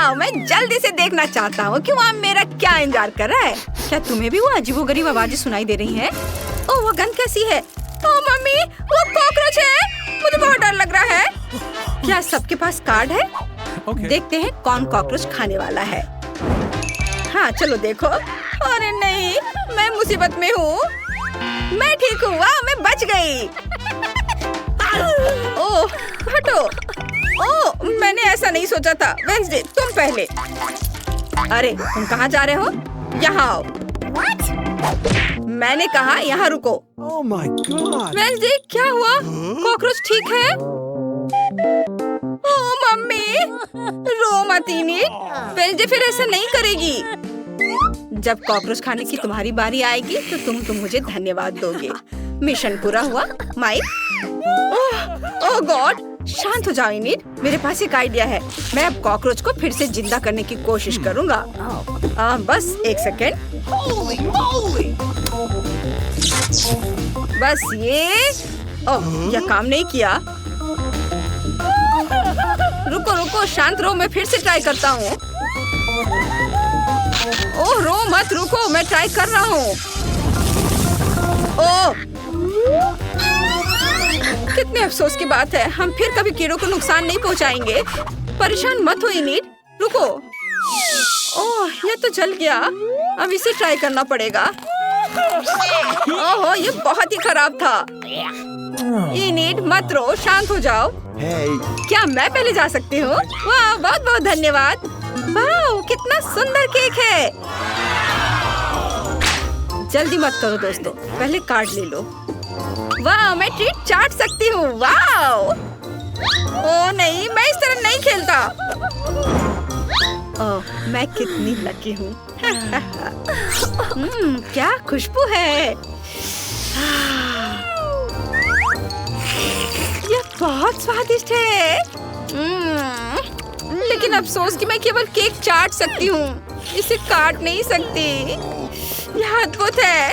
वाह, मैं जल्दी से देखना चाहता हूँ कि वहाँ मेरा क्या इंतजार कर रहा है। क्या तुम्हें भी वो अजीबोगरीब आवाजें सुनाई दे रही हैं? ओह, वो गन कैसी है? ओह मम्मी, वो कॉकरोच है। मुझे बहुत डर लग रहा है। क्या सबके पास कार्ड है? देखते हैं कौन कॉकरोच खाने वाला है। हाँ, चलो देखो। अरे नहीं, मैं मुसीबत में हूँ। मैं ठीक हूँ। वाह, मैं बच गई। ओह, हटो। ओह, मैंने ऐसा नहीं सोचा था। वेंसडे, तुम पहले। अरे, तुम कहाँ जा रहे हो? यहाँ आओ। मैंने कहा यहाँ रुको। Oh my God! वेंसडे, क्या हुआ? कॉकरोच ठीक है? ओह मम्मी, रो मत इनिट। वेंसडे फिर ऐसा नहीं करेगी। जब कॉकरोच खाने की तुम्हारी बारी आएगी तो तुम मुझे धन्यवाद दोगे। मिशन पूरा हुआ। माइक। ओह गॉड, शांत हो जाओ इनिट। मेरे पास एक आइडिया है। मैं अब कॉकरोच को फिर से जिंदा करने की कोशिश करूंगा। बस एक सेकेंड। बस ये। ओह, यह काम नहीं किया। रुको रुको, शांत रहो, मैं फिर से ट्राई करता हूँ। ओह, रो मत, रुको, मैं ट्राई कर रहा हूँ। ओह, कितने अफसोस की बात है। हम फिर कभी कीड़ों को नुकसान नहीं पहुँचाएंगे। परेशान मत हो इनिट, रुको। ओह, ये तो जल गया। अब इसे ट्राई करना पड़ेगा। ओह, ये बहुत ही खराब था। इनिट, मत रो, शांत हो जाओ। Hey! क्या मैं पहले जा सकती हूँ? वाह, बहुत बहुत धन्यवाद। वाह, कितना सुंदर केक है। जल्दी मत करो दोस्तों, पहले कार्ड ले लो। वाह, मैं ट्रीट चाट सकती हूँ। वाह। ओह नहीं, मैं इस तरह नहीं खेलता। ओह, मैं कितनी लकी हूँ। क्या खुशबू है। यह बहुत स्वादिष्ट है। लेकिन अफसोस कि मैं केवल केक चाट सकती हूँ, इसे काट नहीं सकती। यह अद्भुत है।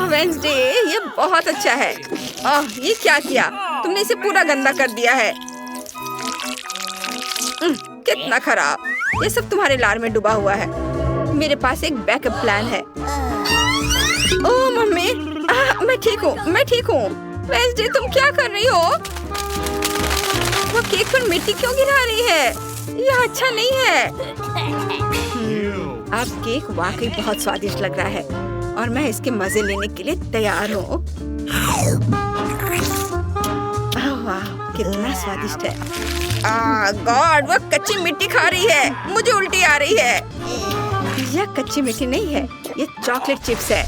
वेंसडे, ये बहुत अच्छा है। ये क्या किया? तुमने इसे पूरा गंदा कर दिया है। कितना खराब। ये सब तुम्हारे लार में डूबा हुआ है। मेरे पास एक बैकअप प्लान है। ओह मम्मी, मैं ठीक हूँ, मैं ठीक हूँ। वेंसडे, तुम क्या कर रही हो? वो केक पर मिट्टी क्यों गिरा रही है? यह अच्छा नहीं है। अब केक वाकई बहुत स्वादिष्ट लग रहा है और मैं इसके मजे लेने के लिए तैयार हूँ। वाह, कितना स्वादिष्ट है। गॉड, वो कच्ची मिट्टी खा रही है। मुझे उल्टी आ रही है। यह कच्ची मिट्टी नहीं है, ये चॉकलेट चिप्स है।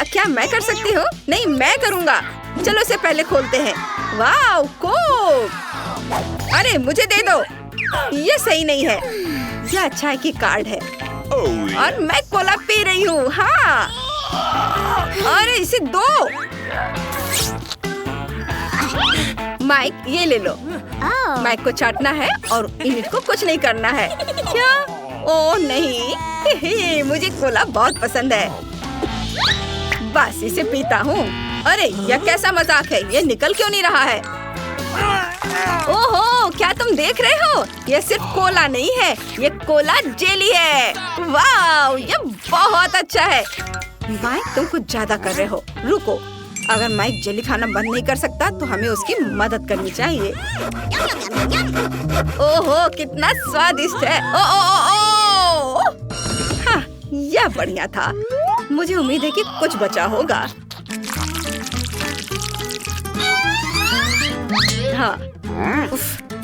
क्या मैं कर सकती हूँ? नहीं, मैं करूँगा। चलो इसे पहले खोलते हैं। वाह, कोक। अरे मुझे दे दो। ये सही नहीं है। यह अच्छा है कि कार्ड है। और मैं कोला पी रही हूँ। हाँ, अरे इसे दो। माइक, ये ले लो। माइक को चाटना है और इनिट को कुछ नहीं करना है। क्या? ओह नहीं, मुझे कोला बहुत पसंद है। बस इसे पीता हूँ। अरे यह कैसा मजाक है? ये निकल क्यों नहीं रहा है? ओहो, क्या तुम देख रहे हो? यह सिर्फ कोला नहीं है, ये कोला जेली है। वाह, यह बहुत अच्छा है। माइक, तुम कुछ ज्यादा कर रहे हो। रुको, अगर माइक जेली खाना बंद नहीं कर सकता तो हमें उसकी मदद करनी चाहिए। ओहो, कितना स्वादिष्ट है। ओ। हाँ, यह बढ़िया था। मुझे उम्मीद है कि कुछ बचा होगा। हाँ,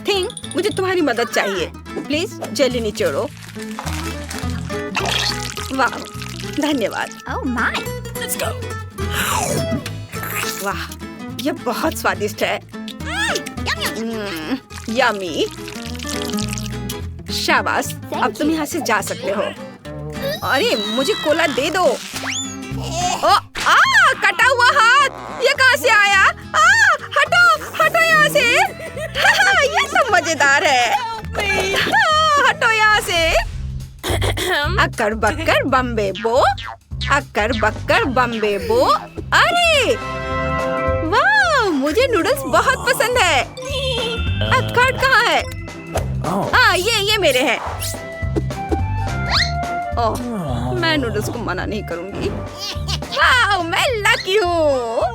थिंक, मुझे तुम्हारी मदद चाहिए। प्लीज जेली निचोड़ो। वाह, धन्यवाद। Let's go. वाह, यह बहुत स्वादिष्ट है। यम्मी। शाबाश, अब तुम यहाँ से जा सकते हो। अरे मुझे कोला दे दो। कटा हुआ हाथ, ये कहाँ से आया? हटो यहाँ से। ये सब मजेदार है। हटो यहाँ से। अक्कर बक्कर बम्बे बो, अक्कर बक्कर बम्बे बो। अरे वाह, मुझे नूडल्स बहुत पसंद है। कार्ड कहाँ है? हाँ ये मेरे हैं। ओह, मैं नूडल्स को मना नहीं करूंगी। वाह, मैं लकी हूँ।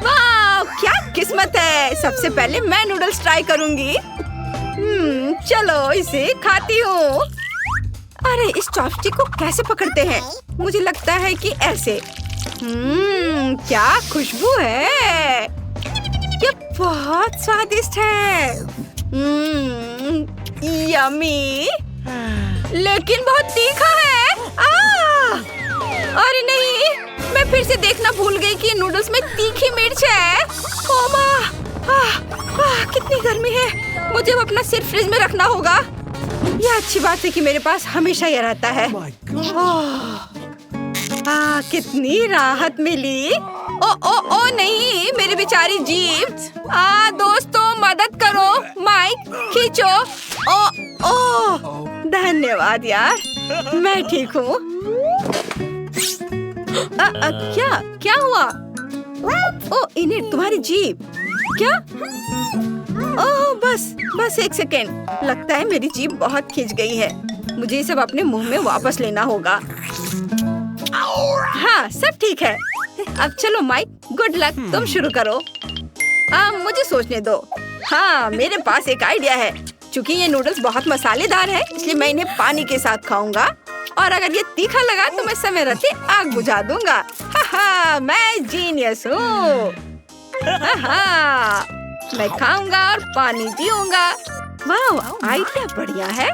वाह, क्या किस्मत है। सबसे पहले मैं नूडल्स ट्राई करूंगी। चलो इसे खाती हूँ। अरे इस चॉपस्टिक को कैसे पकड़ते हैं? मुझे लगता है कि ऐसे। क्या खुशबू है। ये बहुत स्वादिष्ट है। यम्मी, लेकिन बहुत तीखा है। अरे नहीं, मैं फिर से देखना भूल गई कि नूडल्स में तीखी मिर्च है। ओ माँ, कितनी गर्मी है। मुझे अपना सिर फ्रिज में रखना होगा। यह अच्छी बात है कि मेरे पास हमेशा यह रहता है। कितनी राहत मिली। ओ नहीं, मेरी बेचारी जीभ। दोस्तों मदद करो, माइक खींचो। ओ धन्यवाद यार, मैं ठीक हूँ। क्या हुआ? ओ इन्हें, तुम्हारी जीभ क्या? ओह बस एक सेकेंड। लगता है मेरी जीभ बहुत खिंच गई है। मुझे ये सब अपने मुंह में वापस लेना होगा। हाँ, सब ठीक है। अब चलो माइक, गुड लक, तुम शुरू करो। मुझे सोचने दो। हाँ, मेरे पास एक आइडिया है। चूंकि ये नूडल्स बहुत मसालेदार है, इसलिए मैं इन्हें पानी के साथ खाऊंगा। और अगर ये तीखा लगा तो मैं समय रहते आग बुझा दूंगा। मैं जीनियस हूँ। मैं खाऊंगा और पानी पीऊंगा। वाह, आइडिया बढ़िया है।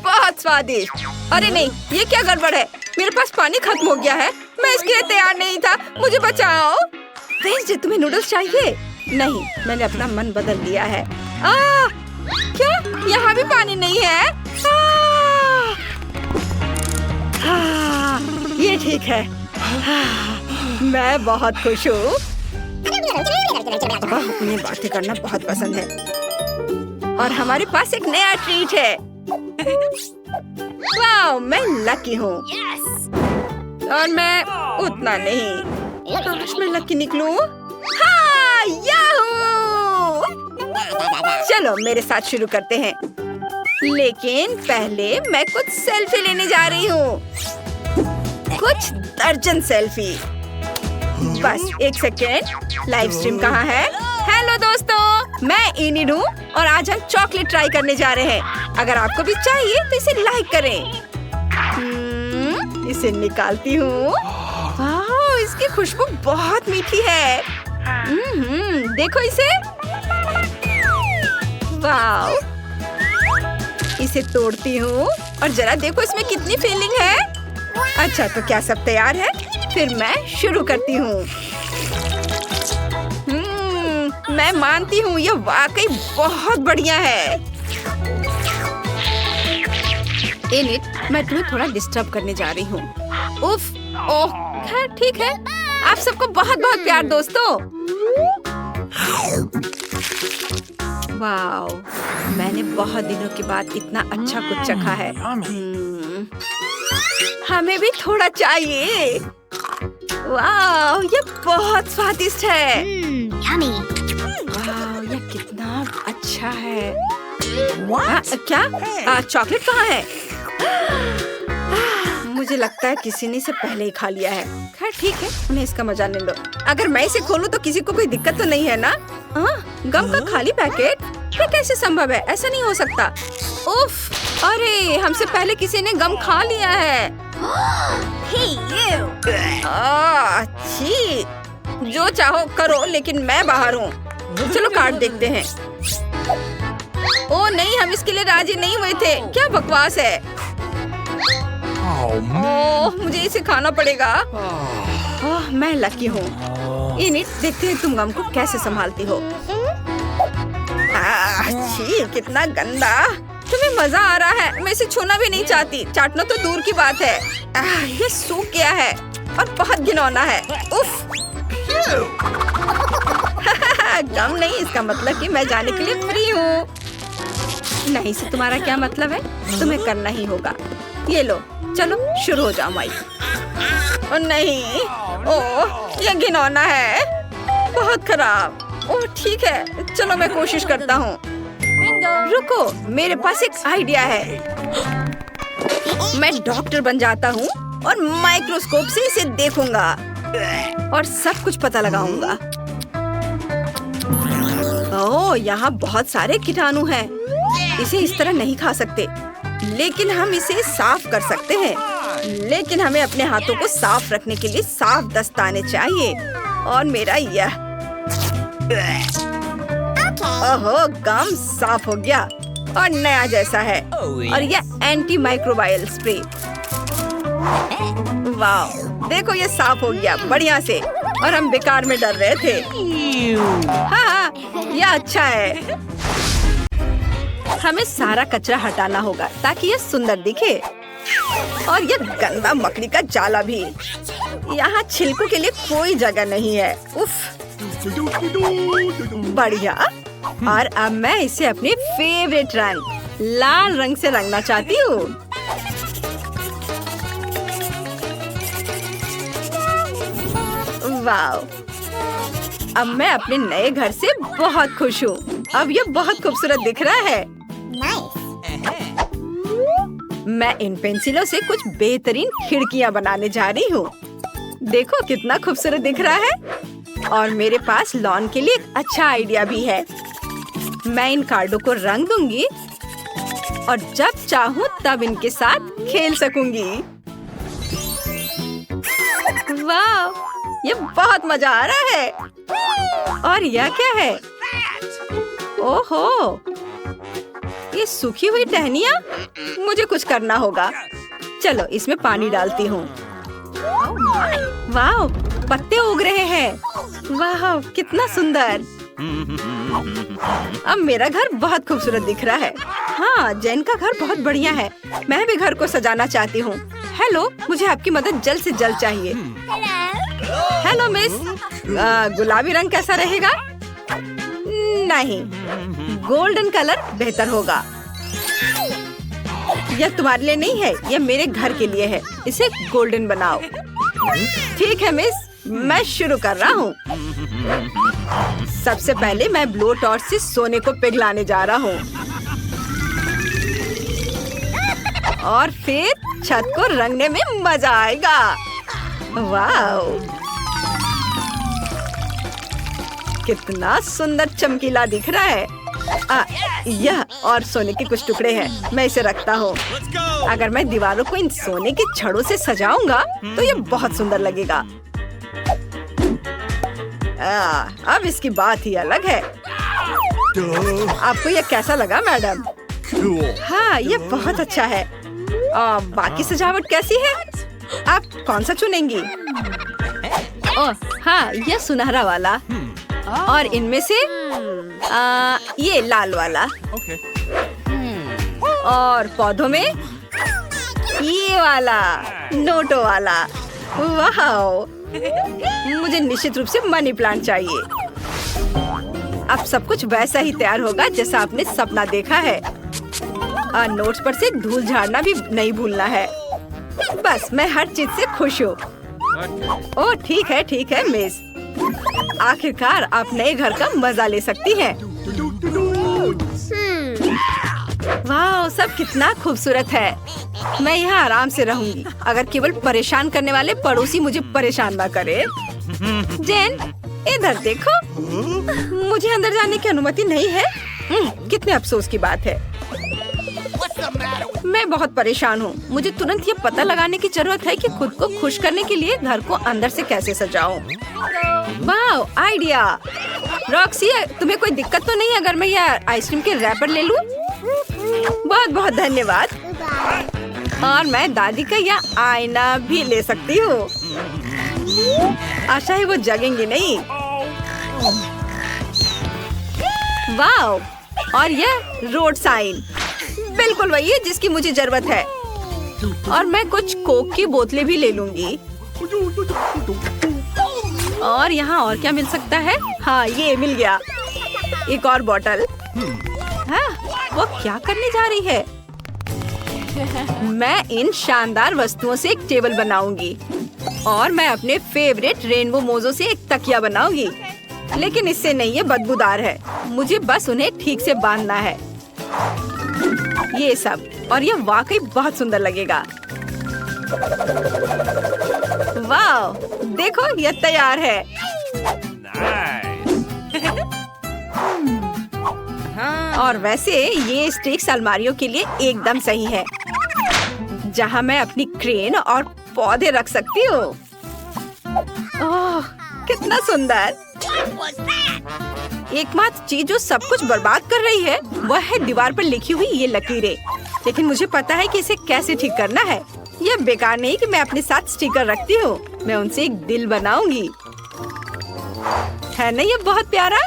बहुत स्वादिष्ट। अरे नहीं, ये क्या गड़बड़ है? मेरे पास पानी खत्म हो गया है। मैं इसके लिए तैयार नहीं था। मुझे बचाओ। वेंसडे, तुम्हें नूडल्स चाहिए? नहीं, मैंने अपना मन बदल लिया है। क्या? यहाँ भी पानी नहीं है? ये ठीक है। मैं बहुत खुश हूँ। उन्हें बातें करना बहुत पसंद है। और हमारे पास एक नया ट्रीट है। वाह, मैं लकी हूँ। और मैं उतना नहीं। काश मैं लकी निकलूं। हाँ, याहू! चलो मेरे साथ शुरू करते हैं। लेकिन पहले मैं कुछ सेल्फी लेने जा रही हूँ। कुछ दर्जन सेल्फी। बस एक सेकेंड, लाइव स्ट्रीम कहाँ है? हेलो दोस्तों, मैं इनिड हूँ और आज हम चॉकलेट ट्राई करने जा रहे हैं। अगर आपको भी चाहिए तो इसे लाइक करें। इसे निकालती हूँ। वाह, इसकी खुशबू बहुत मीठी है। देखो इसे। वाह, इसे तोड़ती हूँ और जरा देखो इसमें कितनी फीलिंग है। अच्छा, तो क्या सब तैयार है? फिर मैं शुरू करती हूँ। मैं मानती हूँ ये वाकई बहुत बढ़िया है। इनिट, मैं तुम्हें थोड़ा डिस्टर्ब करने जा रही हूँ। उफ, ओह, खैर ठीक है। आप सबको बहुत बहुत प्यार दोस्तों। वाओ, मैंने बहुत दिनों के बाद इतना अच्छा कुछ चखा है। हमें भी थोड़ा चाहिए। वाह, ये बहुत स्वादिष्ट है। वाह, ये कितना अच्छा है। क्या? चॉकलेट कहाँ है? मुझे लगता है किसी ने इसे पहले ही खा लिया है। खैर ठीक है, उन्हें इसका मजा ले लो। अगर मैं इसे खोलूं तो किसी को कोई दिक्कत तो नहीं है ना? गम का खाली पैकेट? ये कैसे संभव है? ऐसा नहीं हो सकता। उफ, अरे हमसे पहले किसी ने गम खा लिया है। अच्छी, जो चाहो करो, लेकिन मैं बाहर हूँ। चलो कार्ड देखते हैं। ओ नहीं, हम इसके लिए राजी नहीं हुए थे। क्या बकवास है। ओह, मुझे इसे खाना पड़ेगा। ओह, मैं लकी हूँ। इनिट, देखते हैं तुम गम को कैसे संभालती हो। अच्छी, कितना गंदा। तुम्हें मजा आ रहा है। मैं इसे छूना भी नहीं चाहती। चाटना तो दूर की बात है। ये सूख गया है और बहुत घिनौना है। उफ। गम नहीं, इसका मतलब कि मैं जाने के लिए फ्री हूँ। नहीं से तुम्हारा क्या मतलब है? तुम्हें करना ही होगा। ये लो, चलो शुरू हो जाओ माइक। ओ नहीं, ओह, ये घिनौना है, बहुत खराब। ओह ठीक है, चलो मैं कोशिश करता हूँ। Bingo. रुको, मेरे पास एक आइडिया है। मैं डॉक्टर बन जाता हूँ और माइक्रोस्कोप से इसे देखूंगा और सब कुछ पता लगाऊंगा। ओह, यहाँ बहुत सारे कीटाणु हैं। इसे इस तरह नहीं खा सकते, लेकिन हम इसे साफ कर सकते हैं। लेकिन हमें अपने हाथों को साफ रखने के लिए साफ दस्ताने चाहिए। और मेरा यह ओहो, गम साफ हो गया और नया जैसा है। और यह एंटी माइक्रोबायल स्प्रे। वाह, देखो ये साफ हो गया बढ़िया से। और हम बेकार में डर रहे थे। हाँ, यह अच्छा है। हमें सारा कचरा हटाना होगा ताकि यह सुंदर दिखे। और यह गंदा मकड़ी का जाला भी। यहाँ छिलकों के लिए कोई जगह नहीं है। उफ, बढ़िया। और अब मैं इसे अपने फेवरेट रंग लाल रंग से रंगना चाहती हूँ। वाह, अब मैं अपने नए घर से बहुत खुश हूँ। अब यह बहुत खूबसूरत दिख रहा है। मैं इन पेंसिलों से कुछ बेहतरीन खिड़कियाँ बनाने जा रही हूँ। देखो कितना खूबसूरत दिख रहा है। और मेरे पास लॉन के लिए एक अच्छा आइडिया भी है। मैं इन कार्डों को रंग दूंगी और जब चाहूँ तब इनके साथ खेल सकूंगी। वाह, ये बहुत मजा आ रहा है। और यह क्या है? ओहो, ये सूखी हुई टहनियाँ। मुझे कुछ करना होगा। चलो इसमें पानी डालती हूँ। वाह, पत्ते उग रहे हैं। वाह, कितना सुंदर। अब मेरा घर बहुत खूबसूरत दिख रहा है। हाँ, जैन का घर बहुत बढ़िया है। मैं भी घर को सजाना चाहती हूँ। हेलो, मुझे आपकी मदद जल्द से जल्द चाहिए। हेलो मिस, गुलाबी रंग कैसा रहेगा? नहीं, गोल्डन कलर बेहतर होगा। यह तुम्हारे लिए नहीं है, यह मेरे घर के लिए है। इसे गोल्डन बनाओ। ठीक है मिस, मैं शुरू कर रहा हूँ। सबसे पहले मैं ब्लो टॉर्च से सोने को पिघलाने जा रहा हूँ और फिर छत को रंगने में मजा आएगा। वाह, कितना सुंदर चमकीला दिख रहा है। यह और सोने के कुछ टुकड़े हैं। मैं इसे रखता हूँ। अगर मैं दीवारों को इन सोने के छड़ों से सजाऊंगा तो ये बहुत सुंदर लगेगा। अब इसकी बात ही अलग है। आपको यह कैसा लगा मैडम? हाँ, ये बहुत अच्छा है। बाकी सजावट कैसी है? आप कौन सा चुनेंगी? ओह हाँ, यह सुनहरा वाला। और इनमें से ये लाल वाला। और पौधों में ये वाला नोटो वाला। वाह, मुझे निश्चित रूप से मनी प्लांट चाहिए। अब सब कुछ वैसा ही तैयार होगा जैसा आपने सपना देखा है। नोट्स पर से धूल झाड़ना भी नहीं भूलना है। बस मैं हर चीज से खुश हूँ। ओह ठीक है मिस। आखिरकार आप नए घर का मजा ले सकती हैं। वाह, सब कितना खूबसूरत है। मैं यहाँ आराम से रहूंगी, अगर केवल परेशान करने वाले पड़ोसी मुझे परेशान ना करे। जेन, इधर देखो। मुझे अंदर जाने की अनुमति नहीं है। कितने अफसोस की बात है। मैं बहुत परेशान हूँ। मुझे तुरंत ये पता लगाने की जरूरत है कि खुद को खुश करने के लिए घर को अंदर से कैसे सजाऊं। वाह, आइडिया। रॉक्सी, तुम्हें कोई दिक्कत तो नहीं अगर मैं यह आइसक्रीम के रैपर ले लूं? बहुत बहुत धन्यवाद। और मैं दादी का यह आईना भी ले सकती हूँ। आशा है वो जगेंगी नहीं। वाह, और यह रोड साइन बिल्कुल वही है जिसकी मुझे जरूरत है। और मैं कुछ कोक की बोतलें भी ले लूंगी। और यहाँ और क्या मिल सकता है? हाँ, ये मिल गया। एक और बोतल। हाँ, वो क्या करने जा रही है? मैं इन शानदार वस्तुओं से एक टेबल बनाऊंगी और मैं अपने फेवरेट रेनबो मोजो से एक तकिया बनाऊंगी। लेकिन इससे नहीं, ये बदबूदार है। मुझे बस उन्हें ठीक से बांधना है। ये सब, और ये वाकई बहुत सुंदर लगेगा। वाह, देखो ये तैयार है। और वैसे ये स्टिक्स अलमारियों के लिए एकदम सही है, जहाँ मैं अपनी क्रेन और पौधे रख सकती हूँ। ओह, कितना सुंदर। एकमात्र चीज जो सब कुछ बर्बाद कर रही है वह है दीवार पर लिखी हुई ये लकीरें। लेकिन मुझे पता है कि इसे कैसे ठीक करना है। यह बेकार नहीं कि मैं अपने साथ स्टिकर रखती हूँ। मैं उनसे एक दिल बनाऊंगी। है ना ये बहुत प्यारा?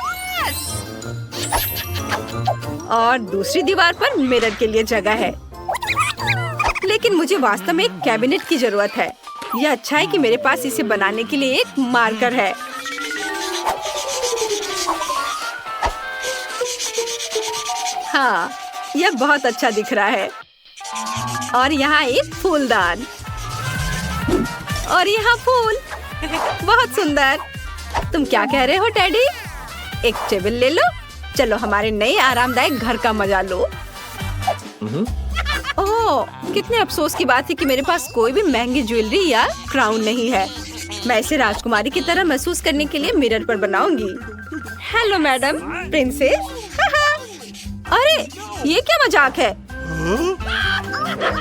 और दूसरी दीवार पर मिरर के लिए जगह है। लेकिन मुझे वास्तव में एक कैबिनेट की जरूरत है। यह अच्छा है कि मेरे पास इसे बनाने के लिए एक मार्कर है। हाँ, यह बहुत अच्छा दिख रहा है। और यहाँ एक फूलदान, और यहाँ फूल। बहुत सुंदर। तुम क्या कह रहे हो डैडी? एक टेबल ले लो। चलो हमारे नए आरामदायक घर का मजा लो। ओह, कितने अफसोस की बात है कि मेरे पास कोई भी महंगी ज्वेलरी या क्राउन नहीं है। मैं इसे राजकुमारी की तरह महसूस करने के लिए मिरर पर बनाऊंगी। Hello madam princess. अरे ये क्या मजाक है?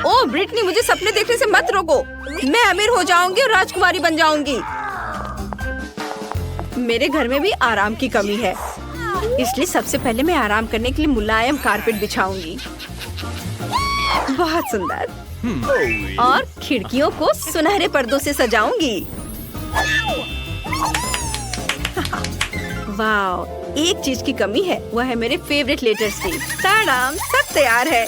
ओह ब्रिटनी, मुझे सपने देखने से मत रोको। मैं अमीर हो जाऊंगी और राजकुमारी बन जाऊंगी। मेरे घर में भी आराम की कमी है, इसलिए सबसे पहले मैं आराम करने के लिए मुलायम कारपेट बिछाऊंगी। बहुत सुंदर। और खिड़कियों को सुनहरे पर्दों से सजाऊंगी। वाह, एक चीज की कमी है, वह है मेरे फेवरेट लेटर्स की। ताड़ाम, सब तैयार है।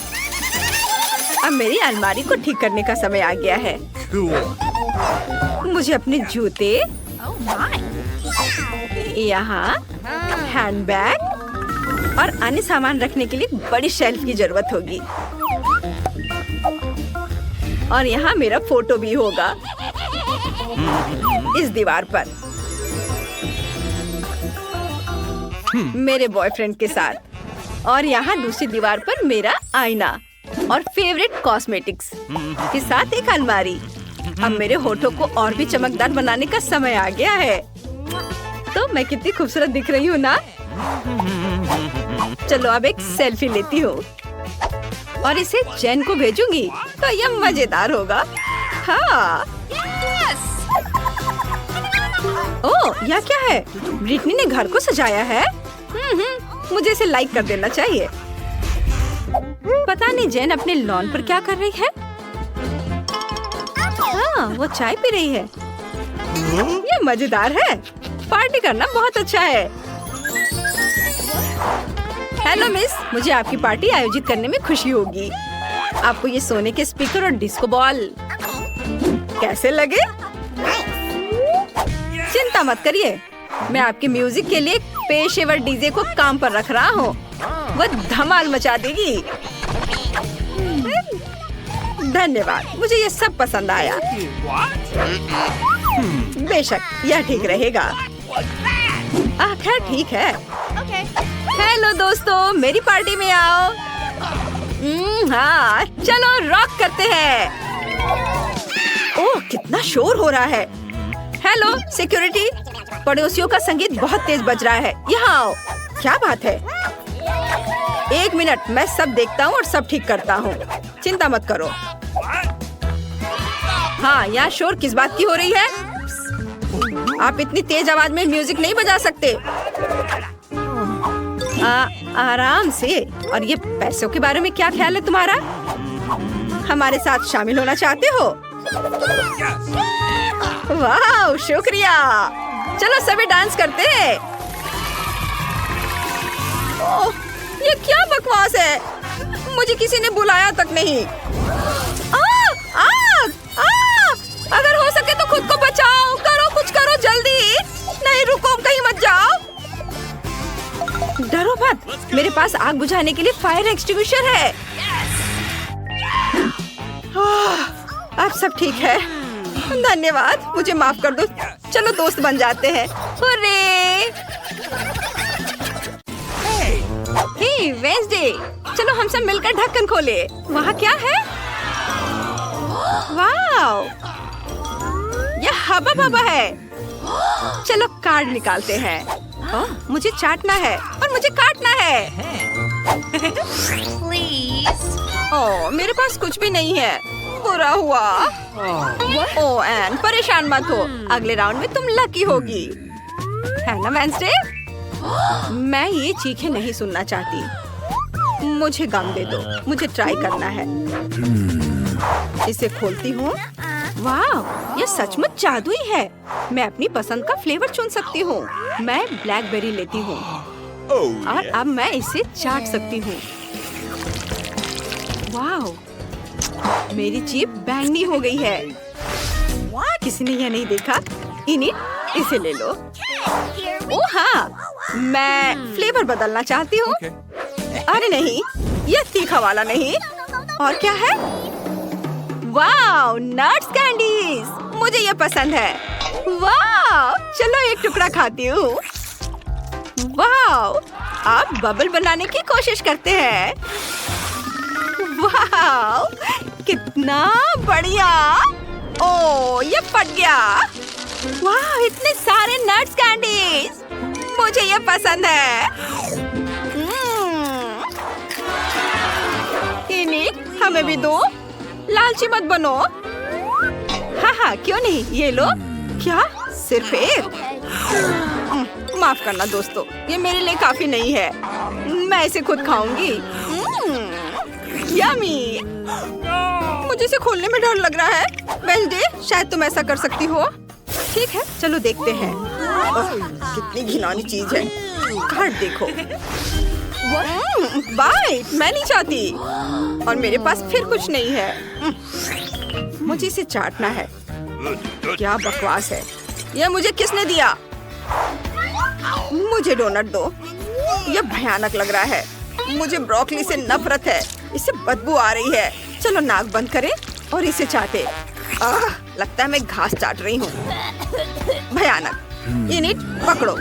अब मेरी अलमारी को ठीक करने का समय आ गया है। मुझे अपने जूते, यहाँ हैंडबैग और अन्य सामान रखने के लिए बड़ी शेल्फ की जरूरत होगी। और यहाँ मेरा फोटो भी होगा इस दीवार पर, मेरे बॉयफ्रेंड के साथ। और यहाँ दूसरी दीवार पर मेरा आईना और फेवरेट कॉस्मेटिक्स के साथ एक अलमारी। अब मेरे होठों को और भी चमकदार बनाने का समय आ गया है। तो मैं कितनी खूबसूरत दिख रही हूँ ना? चलो अब एक सेल्फी लेती हूँ और इसे जैन को भेजूंगी तो यह मजेदार होगा। हाँ। ओह, यह क्या है? ब्रिटनी ने घर को सजाया है। मुझे इसे लाइक कर देना चाहिए। पता नहीं जैन अपने लॉन पर क्या कर रही है। हाँ, वो चाय पी रही है। ये मजेदार है। पार्टी करना बहुत अच्छा है। हेलो मिस, मुझे आपकी पार्टी आयोजित करने में खुशी होगी। आपको ये सोने के स्पीकर और डिस्को बॉल कैसे लगे? चिंता मत करिए, मैं आपके म्यूजिक के लिए एक पेशेवर डीजे को काम पर रख रहा हूँ। वह धमाल मचा देगी। धन्यवाद, मुझे ये सब पसंद आया। बेशक यह ठीक रहेगा। खैर ठीक है। हेलो दोस्तों, मेरी पार्टी में आओ। हाँ, चलो रॉक करते हैं। ओह, कितना शोर हो रहा है। हेलो सिक्योरिटी, पड़ोसियों का संगीत बहुत तेज बज रहा है। यहाँ आओ। क्या बात है? एक मिनट, मैं सब देखता हूँ और सब ठीक करता हूँ। चिंता मत करो। हाँ, यहाँ शोर किस बात की हो रही है? आप इतनी तेज आवाज में म्यूजिक नहीं बजा सकते। आराम से। और ये पैसों के बारे में क्या ख्याल है तुम्हारा? हमारे साथ शामिल होना चाहते हो? वाह, शुक्रिया। चलो सभी डांस करते हैं। ओह, ये क्या बकवास है? मुझे किसी ने बुलाया तक नहीं। अगर हो सके तो खुद को बचाओ। करो, कुछ करो जल्दी। नहीं रुको, कहीं मत जाओ। डरो मत, मेरे पास आग बुझाने के लिए फायर एक्सटिंग्विशर है। अब सब ठीक है। धन्यवाद, मुझे माफ कर दो। चलो दोस्त बन जाते हैं। हुर्रे! हे वेंसडे, चलो हम सब मिलकर ढक्कन खोले। वहाँ क्या है? वाओ, यह हबा बबा है। चलो कार्ड निकालते हैं। ओह, मुझे चाटना है और मुझे काटना है। Please. ओह, मेरे पास कुछ भी नहीं है। बुरा हुआ। ओह एन, परेशान मत हो। अगले राउंड में तुम लकी होगी, है ना वेंसडे? मैं ये चीखें नहीं सुनना चाहती। मुझे गम दे दो, मुझे ट्राई करना है। इसे खोलती हूँ। वाह, यह सचमुच जादुई है। मैं अपनी पसंद का फ्लेवर चुन सकती हूँ। मैं ब्लैकबेरी लेती हूँ और अब मैं इसे चाट सकती हूँ। वाह, मेरी जीभ बैंगनी हो गई है। किसी ने यह नहीं देखा? इनिट, इसे ले लो। ओह हाँ, मैं फ्लेवर बदलना चाहती हूँ। अरे नहीं, यह तीखा वाला नहीं। और क्या है? वाह, नट्स कैंडीज, मुझे ये पसंद है। वाह, चलो एक टुकड़ा खाती हूँ। वाह, अब बबल बनाने की कोशिश करते हैं। वाह, कितना बढ़िया। ओह, ये फट गया। वाह, इतने सारे नट्स कैंडीज, मुझे ये पसंद है। इनिक, हमें भी दो। लालची मत बनो। हाँ हाँ, क्यों नहीं, ये लो। क्या, सिर्फ एक? माफ करना दोस्तों, ये मेरे लिए काफी नहीं है। मैं इसे खुद खाऊंगी। यम्मी। मुझे इसे खोलने में डर लग रहा है। वेंसडे, शायद तुम ऐसा कर सकती हो। ठीक है, चलो देखते हैं। कितनी घिनौनी चीज है। कार्ड देखो। बाय, मैं नहीं चाहती। और मेरे पास फिर कुछ नहीं है। मुझे इसे चाटना है। क्या बकवास है। यह मुझे किसने दिया? मुझे डोनट दो। यह भयानक लग रहा है। मुझे ब्रोकली से नफरत है। इससे बदबू आ रही है। चलो नाक बंद करें और इसे चाटे। लगता है मैं घास चाट रही हूँ। भयानक। इनिट, पकड़ो,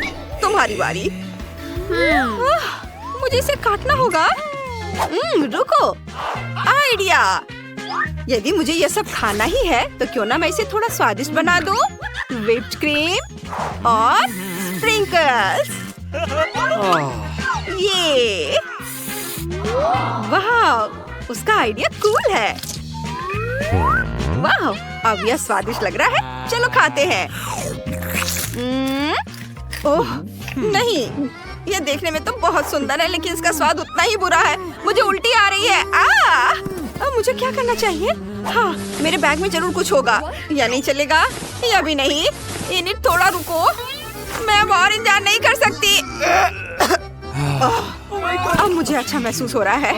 तुम्हारी बारी। मुझे इसे काटना होगा। रुको, आइडिया। यदि मुझे यह सब खाना ही है तो क्यों ना मैं इसे थोड़ा स्वादिष्ट बना दूं। व्हिप्ड क्रीम और स्प्रिंकल्स। ये वाह, उसका आइडिया कूल है। वाह, अब यह स्वादिष्ट लग रहा है। चलो खाते हैं। ओह नहीं, यह देखने में तो बहुत सुंदर है, लेकिन इसका स्वाद उतना ही बुरा है। मुझे उल्टी आ रही है। अब मुझे क्या करना चाहिए? हाँ, मेरे बैग में जरूर कुछ होगा। या नहीं चलेगा, या भी नहीं। इनिट, थोड़ा रुको, मैं अब और इंतजार नहीं कर सकती। अब मुझे अच्छा महसूस हो रहा है।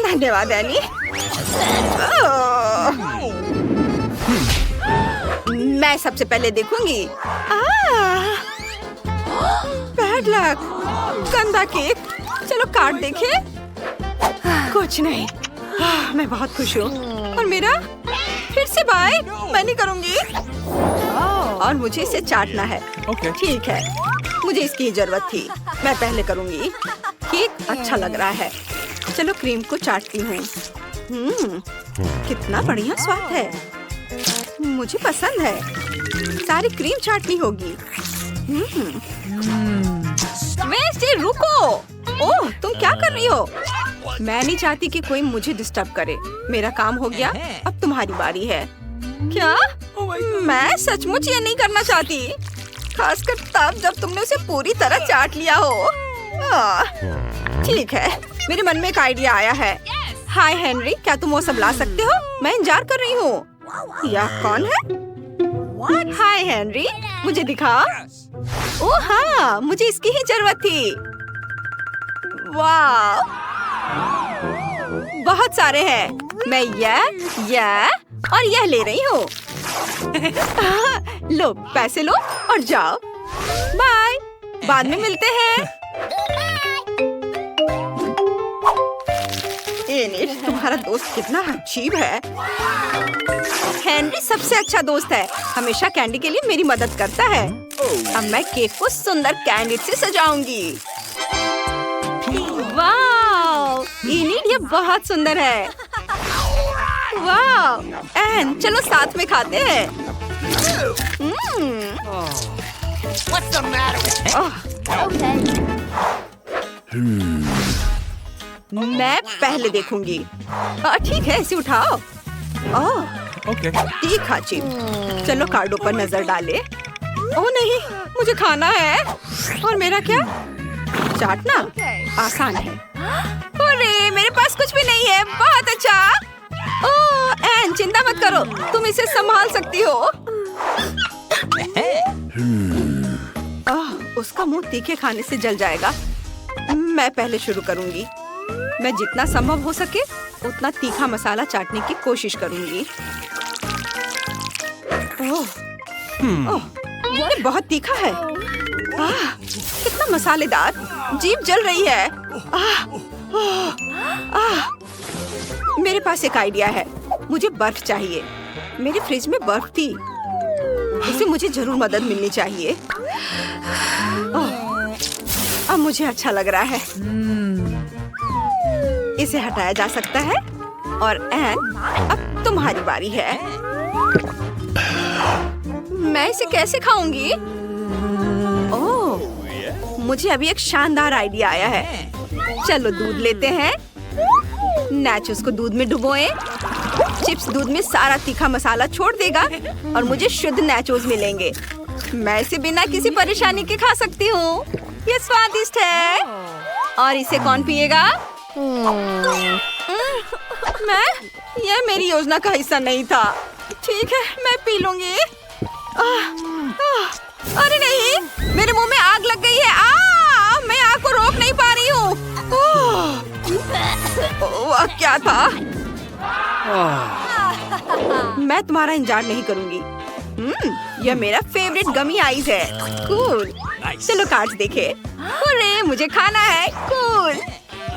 धन्यवाद एनी। मैं सबसे पहले देखूंगी। बैड लक, गंदा केक। चलो कार्ड देखें। कुछ नहीं। मैं बहुत खुश हूँ। और मेरा फिर से बाय, मैं नहीं करूँगी। और मुझे इसे चाटना है। ठीक है, मुझे इसकी जरूरत थी। मैं पहले करूँगी। केक अच्छा लग रहा है। चलो क्रीम को चाटती हूँ। कितना बढ़िया स्वाद है। मुझे पसंद है। सारी क्रीम चाटनी होगी। वेंसडे, रुको। ओह, तुम क्या कर रही हो? मैं नहीं चाहती कि कोई मुझे डिस्टर्ब करे। मेरा काम हो गया, अब तुम्हारी बारी है। क्या? मैं सचमुच ये नहीं करना चाहती, खासकर तब जब तुमने उसे पूरी तरह चाट लिया हो। ठीक है, मेरे मन में एक आइडिया आया है। हाय हेनरी, क्या तुम वो सब ला सकते हो? मैं इंतजार कर रही हूँ। यह कौन है? हाय हेनरी, मुझे दिखा। ओह हाँ, मुझे इसकी ही जरूरत थी। वाह, बहुत सारे हैं। मैं यह और यह ले रही हूँ। लो, पैसे लो और जाओ। बाय, बाद में मिलते हैं। एनिट, तुम्हारा दोस्त कितना अजीब है। हेनरी सबसे अच्छा दोस्त है। हमेशा कैंडी के लिए मेरी मदद करता है। अब मैं केक को सुंदर कैंडी से सजाऊंगी। वाह, बहुत सुंदर है। वाह एन, चलो साथ में खाते हैं। What's the matter with him? मैं पहले देखूंगी। ठीक है, इसे उठाओ। ओह, Okay. तीखा चिप। चलो कार्डों पर नजर डाले। ओह नहीं, मुझे खाना है। और मेरा क्या? चाटना आसान है। अरे मेरे पास कुछ भी नहीं है। बहुत अच्छा। ओह एन, चिंता मत करो, तुम इसे संभाल सकती हो। उसका मुंह तीखे खाने से जल जाएगा। मैं पहले शुरू करूंगी। मैं जितना संभव हो सके उतना तीखा मसाला चाटने की कोशिश करूंगी। ओह, ये बहुत तीखा है। कितना मसालेदार, जीभ जल रही है। मेरे पास एक आइडिया है। मुझे बर्फ चाहिए। मेरे फ्रिज में बर्फ थी, उसे मुझे जरूर मदद मिलनी चाहिए। अब मुझे अच्छा लग रहा है। इसे हटाया जा सकता है। और एन, अब तुम्हारी बारी है। मैं इसे कैसे खाऊंगी? ओह, मुझे अभी एक शानदार आइडिया आया है। चलो दूध लेते हैं। नाचोस को दूध में डुबोएं। चिप्स दूध में सारा तीखा मसाला छोड़ देगा और मुझे शुद्ध नाचोस मिलेंगे। मैं इसे बिना किसी परेशानी के खा सकती हूँ। ये स्वादिष्ट है। और इसे कौन पिएगा? मैं? यह मेरी योजना का हिस्सा नहीं था। ठीक है, मैं पी लूंगी। अरे नहीं, मेरे मुंह में आग लग गई है। मैं आग को रोक नहीं पा रही हूँ। वह क्या था? मैं तुम्हारा इंतजार नहीं करूंगी। यह मेरा फेवरेट गमी आइज है। कूल। चलो कार्ड्स देखे। अरे मुझे खाना है। कूल।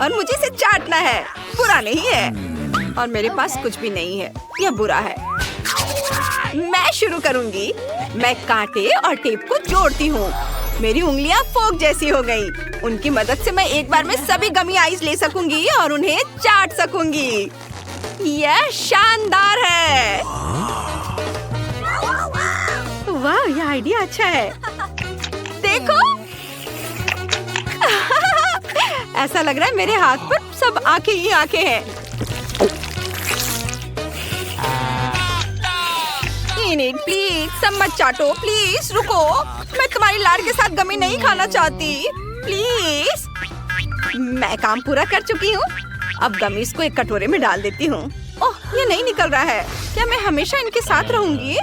और मुझे इसे चाटना है। बुरा नहीं है। और मेरे पास कुछ भी नहीं है। यह बुरा है। मैं शुरू करूंगी। मैं कांटे और टेप को जोड़ती हूँ। मेरी उंगलियां फोक जैसी हो गई। उनकी मदद से मैं एक बार में सभी गमी आइस ले सकूंगी और उन्हें चाट सकूंगी। यह शानदार है। वाह, यह आइडिया अच्छा है। देखो। ऐसा लग रहा है मेरे हाथ पर सब आंखें ही आंखें हैं। प्लीज सब मत चाटो। प्लीज रुको। मैं तुम्हारी लाड़ के साथ गमी नहीं खाना चाहती। प्लीज। मैं काम पूरा कर चुकी हूँ। अब गमीज को एक कटोरे में डाल देती हूँ। ओह, ये नहीं निकल रहा है। क्या मैं हमेशा इनके साथ रहूंगी?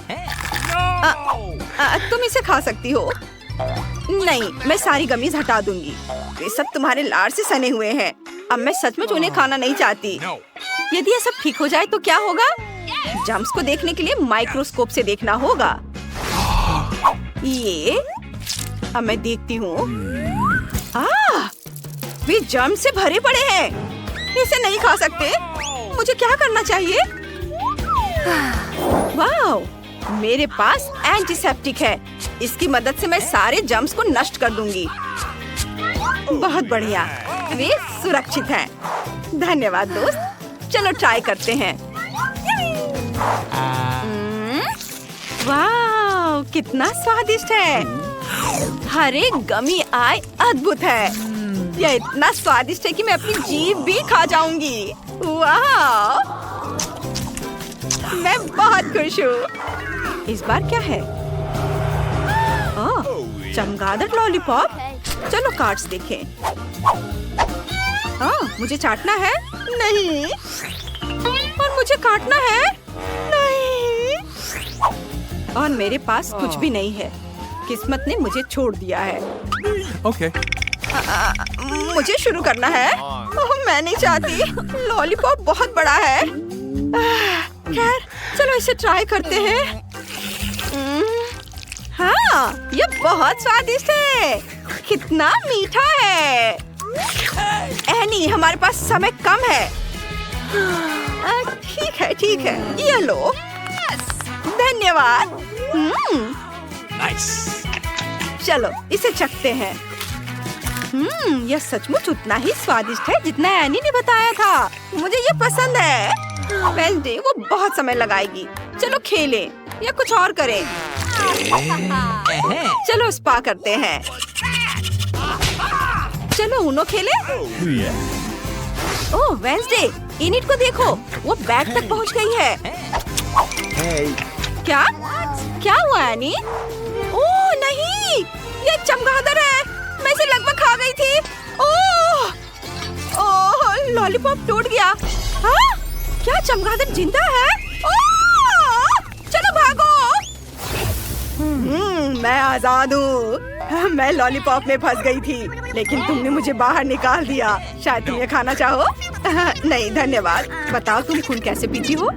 तुम इसे खा सकती हो। नहीं, मैं सारी गमीज हटा दूंगी। वे सब तुम्हारे लाड़ से सने हुए हैं। अब मैं सचमुच उन्हें खाना नहीं चाहती। यदि ये सब ठीक हो जाए तो क्या होगा? जम्स को देखने के लिए माइक्रोस्कोप से देखना होगा। ये अब मैं देखती हूँ। वे जम्स से भरे पड़े हैं। इसे नहीं खा सकते। मुझे क्या करना चाहिए? वाह, मेरे पास एंटीसेप्टिक है। इसकी मदद से मैं सारे जम्स को नष्ट कर दूंगी। बहुत बढ़िया, वे सुरक्षित हैं। धन्यवाद दोस्त। चलो ट्राई करते हैं। वाह, कितना स्वादिष्ट है। हर एक गमी आई अद्भुत है। यह इतना स्वादिष्ट है कि मैं अपनी जीभ भी खा जाऊंगी। वाह, मैं बहुत खुश हूँ। इस बार क्या है? चमगादड़ लॉलीपॉप। चलो कार्ड्स देखें। मुझे चाटना है? नहीं। और मुझे काटना है? नहीं। और मेरे पास कुछ भी नहीं है। किस्मत ने मुझे छोड़ दिया है। Okay. मुझे शुरू करना है। मैं नहीं चाहती। लॉलीपॉप बहुत बड़ा है। खैर, चलो इसे ट्राई करते हैं। हाँ, ये बहुत स्वादिष्ट है। कितना मीठा है। एनी, हमारे पास समय कम है। ठीक है, ये लो। धन्यवाद। Nice. चलो इसे चखते हैं। यह सचमुच उतना ही स्वादिष्ट है जितना एनी ने बताया था। मुझे ये पसंद है। वेंसडे वो बहुत समय लगाएगी। चलो खेलें या कुछ और करें। चलो स्पा करते हैं। चलो उनो खेले। ओह वेंसडे, इनिट को देखो, वो बैग तक पहुंच गई है। क्या क्या हुआ एनी? ओह नहीं, ये चमगादड़ है। मैं इसे लगभग खा गई थी। ओह ओह लॉलीपॉप टूट गया। हाँ? क्या चमगादड़ जिंदा है? ओह चलो भागो। मैं आजाद हूँ। मैं लॉलीपॉप में फंस गई थी, लेकिन तुमने मुझे बाहर निकाल दिया। शायद तुम ये खाना चाहो? नहीं धन्यवाद। बताओ तुम खून कैसे पीती हो?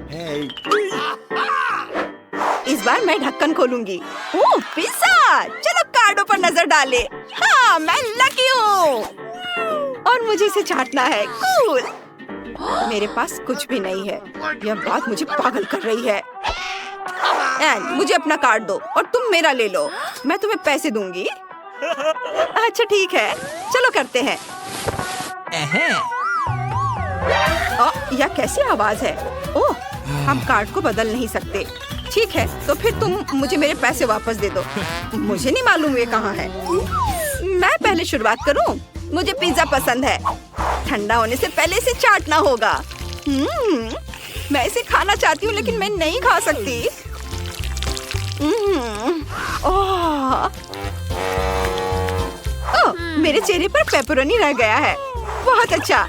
इस बार मैं ढक्कन खोलूंगी। ओह पिज़्ज़ा! चलो कार्डों पर नजर डाले। हाँ मैं लकी हूँ और मुझे इसे चाटना है। कूल। मेरे पास कुछ भी नहीं है। यह बात मुझे पागल कर रही है। एन, मुझे अपना कार्ड दो और तुम मेरा ले लो। मैं तुम्हें पैसे दूंगी। अच्छा ठीक है, चलो करते हैं। यह कैसी आवाज है? ओह, हम कार्ड को बदल नहीं सकते। ठीक है, तो फिर तुम मुझे मेरे पैसे वापस दे दो। मुझे नहीं मालूम ये कहाँ है। मैं पहले शुरुआत करूं? मुझे पिज्जा पसंद है। ठंडा होने से पहले इसे चाटना होगा। मैं इसे खाना चाहती हूँ लेकिन मैं नहीं खा सकती। ओह, मेरे चेहरे पर पेपरोनी रह गया है। बहुत अच्छा।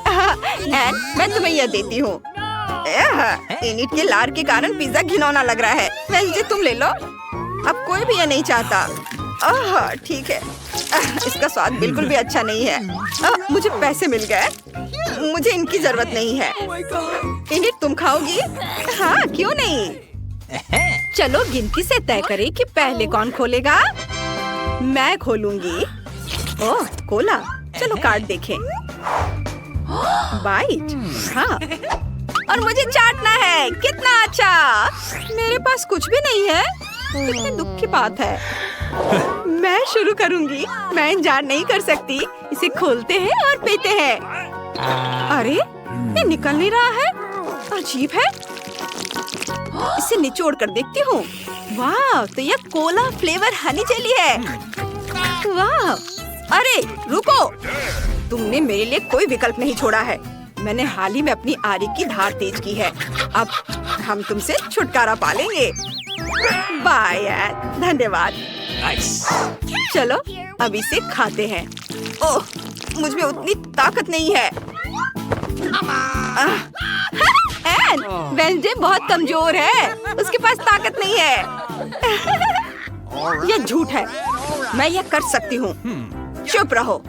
एन, मैं तुम्हें यह देती हूँ। इनिट के लार के कारण पिज्जा घिनौना लग रहा है। वेंसडे तुम ले लो। अब कोई भी ये नहीं चाहता। ठीक है। इसका स्वाद बिल्कुल भी अच्छा नहीं है। मुझे पैसे मिल गए। मुझे इनकी जरूरत नहीं है। इनिट तुम खाओगी? हाँ क्यों नहीं। चलो गिनती से तय करें कि पहले कौन खोलेगा। मैं खोलूंगी। ओह कोला। चलो कार्ड देखें। बाइट। हाँ और मुझे चाटना है। कितना अच्छा। मेरे पास कुछ भी नहीं है। कितने दुख की बात है। मैं शुरू करूंगी। मैं इंतजार नहीं कर सकती। इसे खोलते हैं और पीते हैं। अरे ये निकल नहीं रहा है। अजीब है। इसे निचोड़ कर देखती हूँ। वाह, तो यह कोला फ्लेवर हनी जेली है। वाह, अरे रुको, तुमने मेरे लिए कोई विकल्प नहीं छोड़ा है। मैंने हाल ही में अपनी आरी की धार तेज की है। अब हम तुमसे छुटकारा पालेंगे। बाय यार, धन्यवाद। चलो अब इसे खाते हैं। ओह, मुझ में उतनी ताकत नहीं है। एन, वेंसडे बहुत कमजोर है। उसके पास ताकत नहीं है। यह झूठ है। मैं यह कर सकती हूँ। चुप रहो।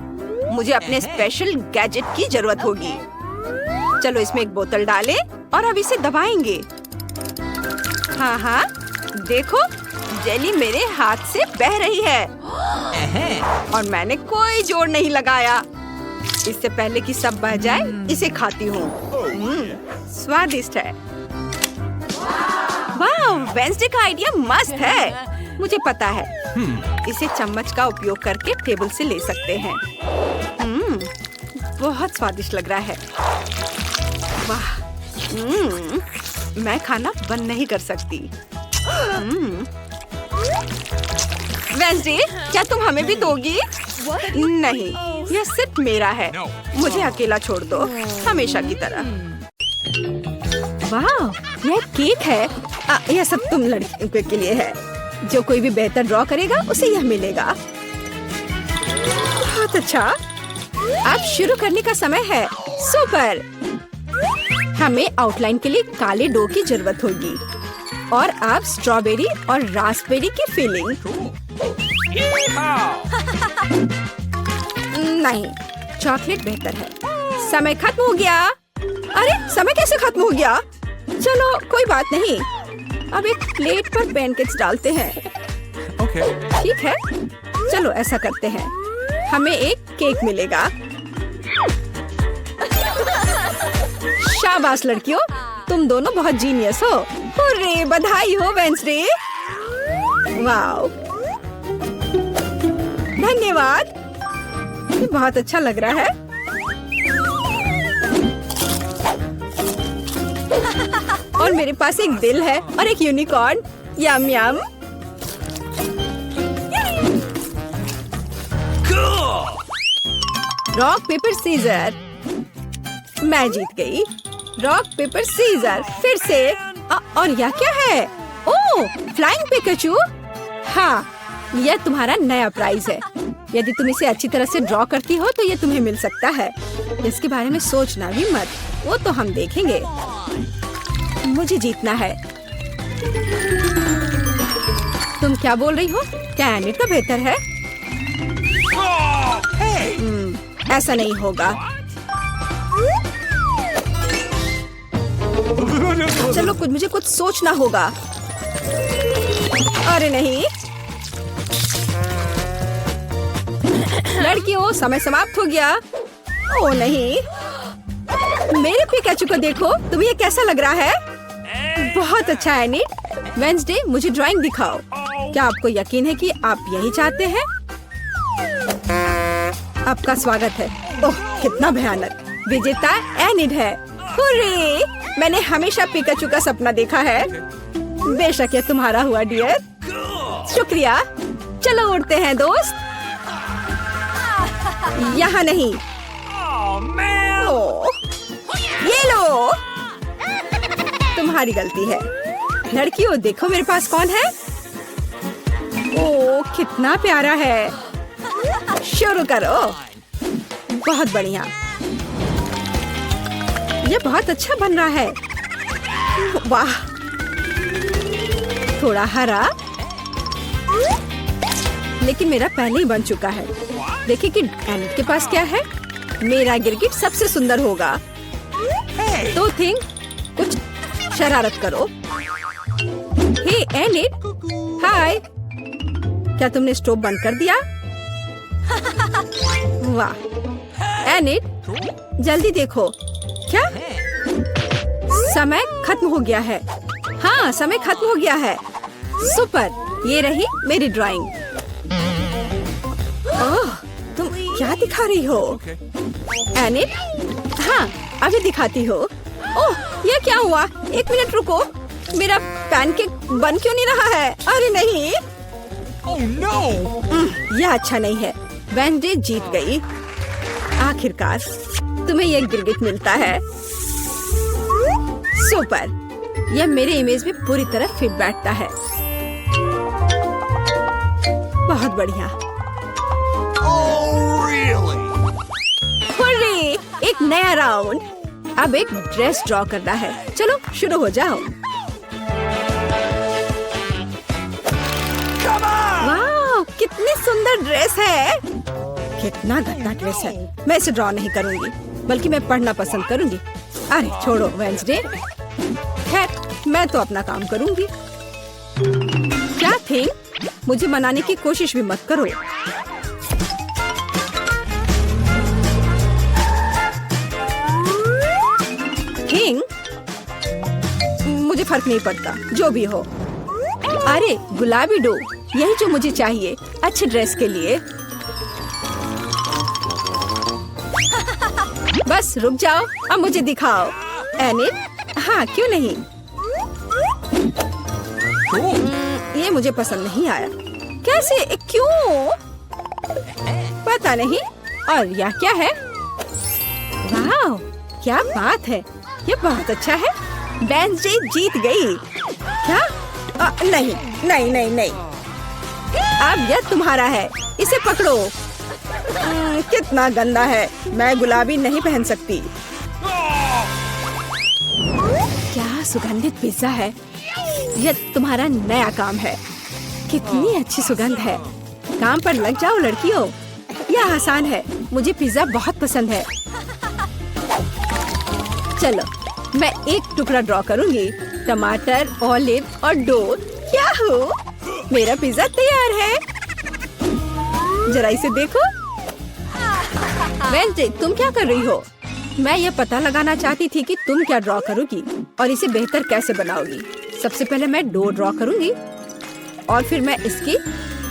मुझे अपने स्पेशल गैजेट की जरूरत होगी। चलो इसमें एक बोतल डालें और अब इसे दबाएंगे। हाँ हाँ, देखो जेली मेरे हाथ से बह रही है और मैंने कोई जोर नहीं लगाया। इससे पहले कि सब बह जाए, इसे खाती हूँ। स्वादिष्ट है। वाह, वेंसडे का आइडिया मस्त है। मुझे पता है। इसे चम्मच का उपयोग करके टेबल से ले सकते हैं। बहुत स्वादिष्ट लग रहा है। वाह, मैं खाना बंद नहीं कर सकती। वेंसडे, क्या तुम हमें भी दोगी? नहीं, यह सिर्फ मेरा है। मुझे अकेला छोड़ दो, हमेशा की तरह। वाह, यह केक है। यह सब तुम लड़कियों के लिए है। जो कोई भी बेहतर ड्रॉ करेगा उसे यह मिलेगा। बहुत अच्छा। अब शुरू करने का समय है। सुपर। हमें आउटलाइन के लिए काले डो की जरूरत होगी और अब स्ट्रॉबेरी और रास्पबेरी की फिलिंग। नहीं, चॉकलेट बेहतर है। समय खत्म हो गया। अरे समय कैसे खत्म हो गया? चलो कोई बात नहीं। अब एक प्लेट पर पैनकेक्स डालते हैं। ठीक है, चलो ऐसा करते हैं। हमें एक केक मिलेगा। शाबाश लड़कियों, तुम दोनों बहुत जीनियस हो। हुर्रे, बधाई हो वेंसडे। वाओ, धन्यवाद। ये बहुत अच्छा लग रहा है। और मेरे पास एक दिल है और एक unicorn. Yum yum. Rock paper scissor. मैं जीत गई। रॉक पेपर सीजर फिर से। और यह क्या है? ओह, फ्लाइंग पिकाचू। हाँ, यह तुम्हारा नया प्राइज है। यदि तुम इसे अच्छी तरह से ड्रॉ करती हो तो यह तुम्हें मिल सकता है। इसके बारे में सोचना भी मत, वो तो हम देखेंगे। मुझे जीतना है। तुम क्या बोल रही हो? क्या एनिट का बेहतर है? ऐसा नहीं होगा। चलो मुझे कुछ सोचना होगा। अरे नहीं, लड़कियों, समय समाप्त हो गया। ओ नहीं, मेरे पिकाचू को देखो। तुम्हें ये कैसा लग रहा है? बहुत अच्छा है एनिट। वेंसडे, मुझे ड्राइंग दिखाओ। क्या आपको यकीन है कि आप यही चाहते हैं? आपका स्वागत है। ओह, कितना भयानक। विजेता एनिट है। हुर्रे! मैंने हमेशा पिकाचू का सपना देखा है। बेशक ये तुम्हारा हुआ डियर। शुक्रिया। चलो उड़ते हैं दोस्त। यहाँ नहीं। ओह, ये लो। तुम्हारी गलती है। लड़कियों, देखो मेरे पास कौन है। ओह, कितना प्यारा है। शुरू करो। बहुत बढ़िया। ये बहुत अच्छा बन रहा है। वाह, थोड़ा हरा, लेकिन मेरा पहले ही बन चुका है। देखिए कि एनिट के पास क्या है। मेरा गिरगिट सबसे सुंदर होगा। तो थिंक, कुछ शरारत करो। हे एनिट, हाय। क्या तुमने स्टोव बंद कर दिया? वाह एनिट, जल्दी देखो। क्या? समय खत्म हो गया है। हाँ, समय खत्म हो गया है। सुपर, ये रही मेरी ड्राइंग। ओह, तुम क्या दिखा रही हो एनिट? हाँ, अभी दिखाती हो। ओह, ये क्या हुआ? एक मिनट रुको। मेरा पैनकेक बन क्यों नहीं रहा है? अरे नहीं। Oh no! यह अच्छा नहीं है। वेंसडे जीत गई। आखिरकार तुम्हें यह गिरगिट मिलता है। सुपर, यह मेरे इमेज में पूरी तरह फिट बैठता है। बहुत बढ़िया। Oh really? हुर्रे! एक नया राउंड। अब एक ड्रेस ड्रॉ करना है। चलो शुरू हो जाओ। वाह, कितनी सुंदर ड्रेस है। कितना गंदा ड्रेस है। मैं इसे ड्रॉ नहीं करूंगी, बल्कि मैं पढ़ना पसंद करूंगी। अरे छोड़ो वेंसडे। खैर, मैं तो अपना काम करूंगी। क्या थिंग? मुझे मनाने की कोशिश भी मत करो। थिंग, मुझे फर्क नहीं पड़ता, जो भी हो। अरे गुलाबी डो, यही जो मुझे चाहिए अच्छे ड्रेस के लिए। बस रुक जाओ, अब मुझे दिखाओ एनिट। हाँ, क्यों नहीं। ये मुझे पसंद नहीं आया। कैसे? क्यों? पता नहीं। और यह क्या है? वाह, क्या बात है। ये बहुत अच्छा है। वेंसडे जीत गई। क्या? नहीं नहीं नहीं नहीं। अब यह तुम्हारा है। इसे पकड़ो। कितना गंदा है। मैं गुलाबी नहीं पहन सकती। क्या सुगंधित पिज्जा है। यह तुम्हारा नया काम है। कितनी अच्छी सुगंध है। काम पर लग जाओ लड़कियों। यह आसान है। मुझे पिज्जा बहुत पसंद है। चलो, मैं एक टुकड़ा ड्रॉ करूंगी। टमाटर, ऑलिव और डो। क्या हो? मेरा पिज्जा तैयार है। जरा इसे देखो। वेंसडे, तुम क्या कर रही हो? मैं यह पता लगाना चाहती थी कि तुम क्या ड्रॉ करोगी और इसे बेहतर कैसे बनाओगी। सबसे पहले मैं डो ड्रॉ करूंगी और फिर मैं इसकी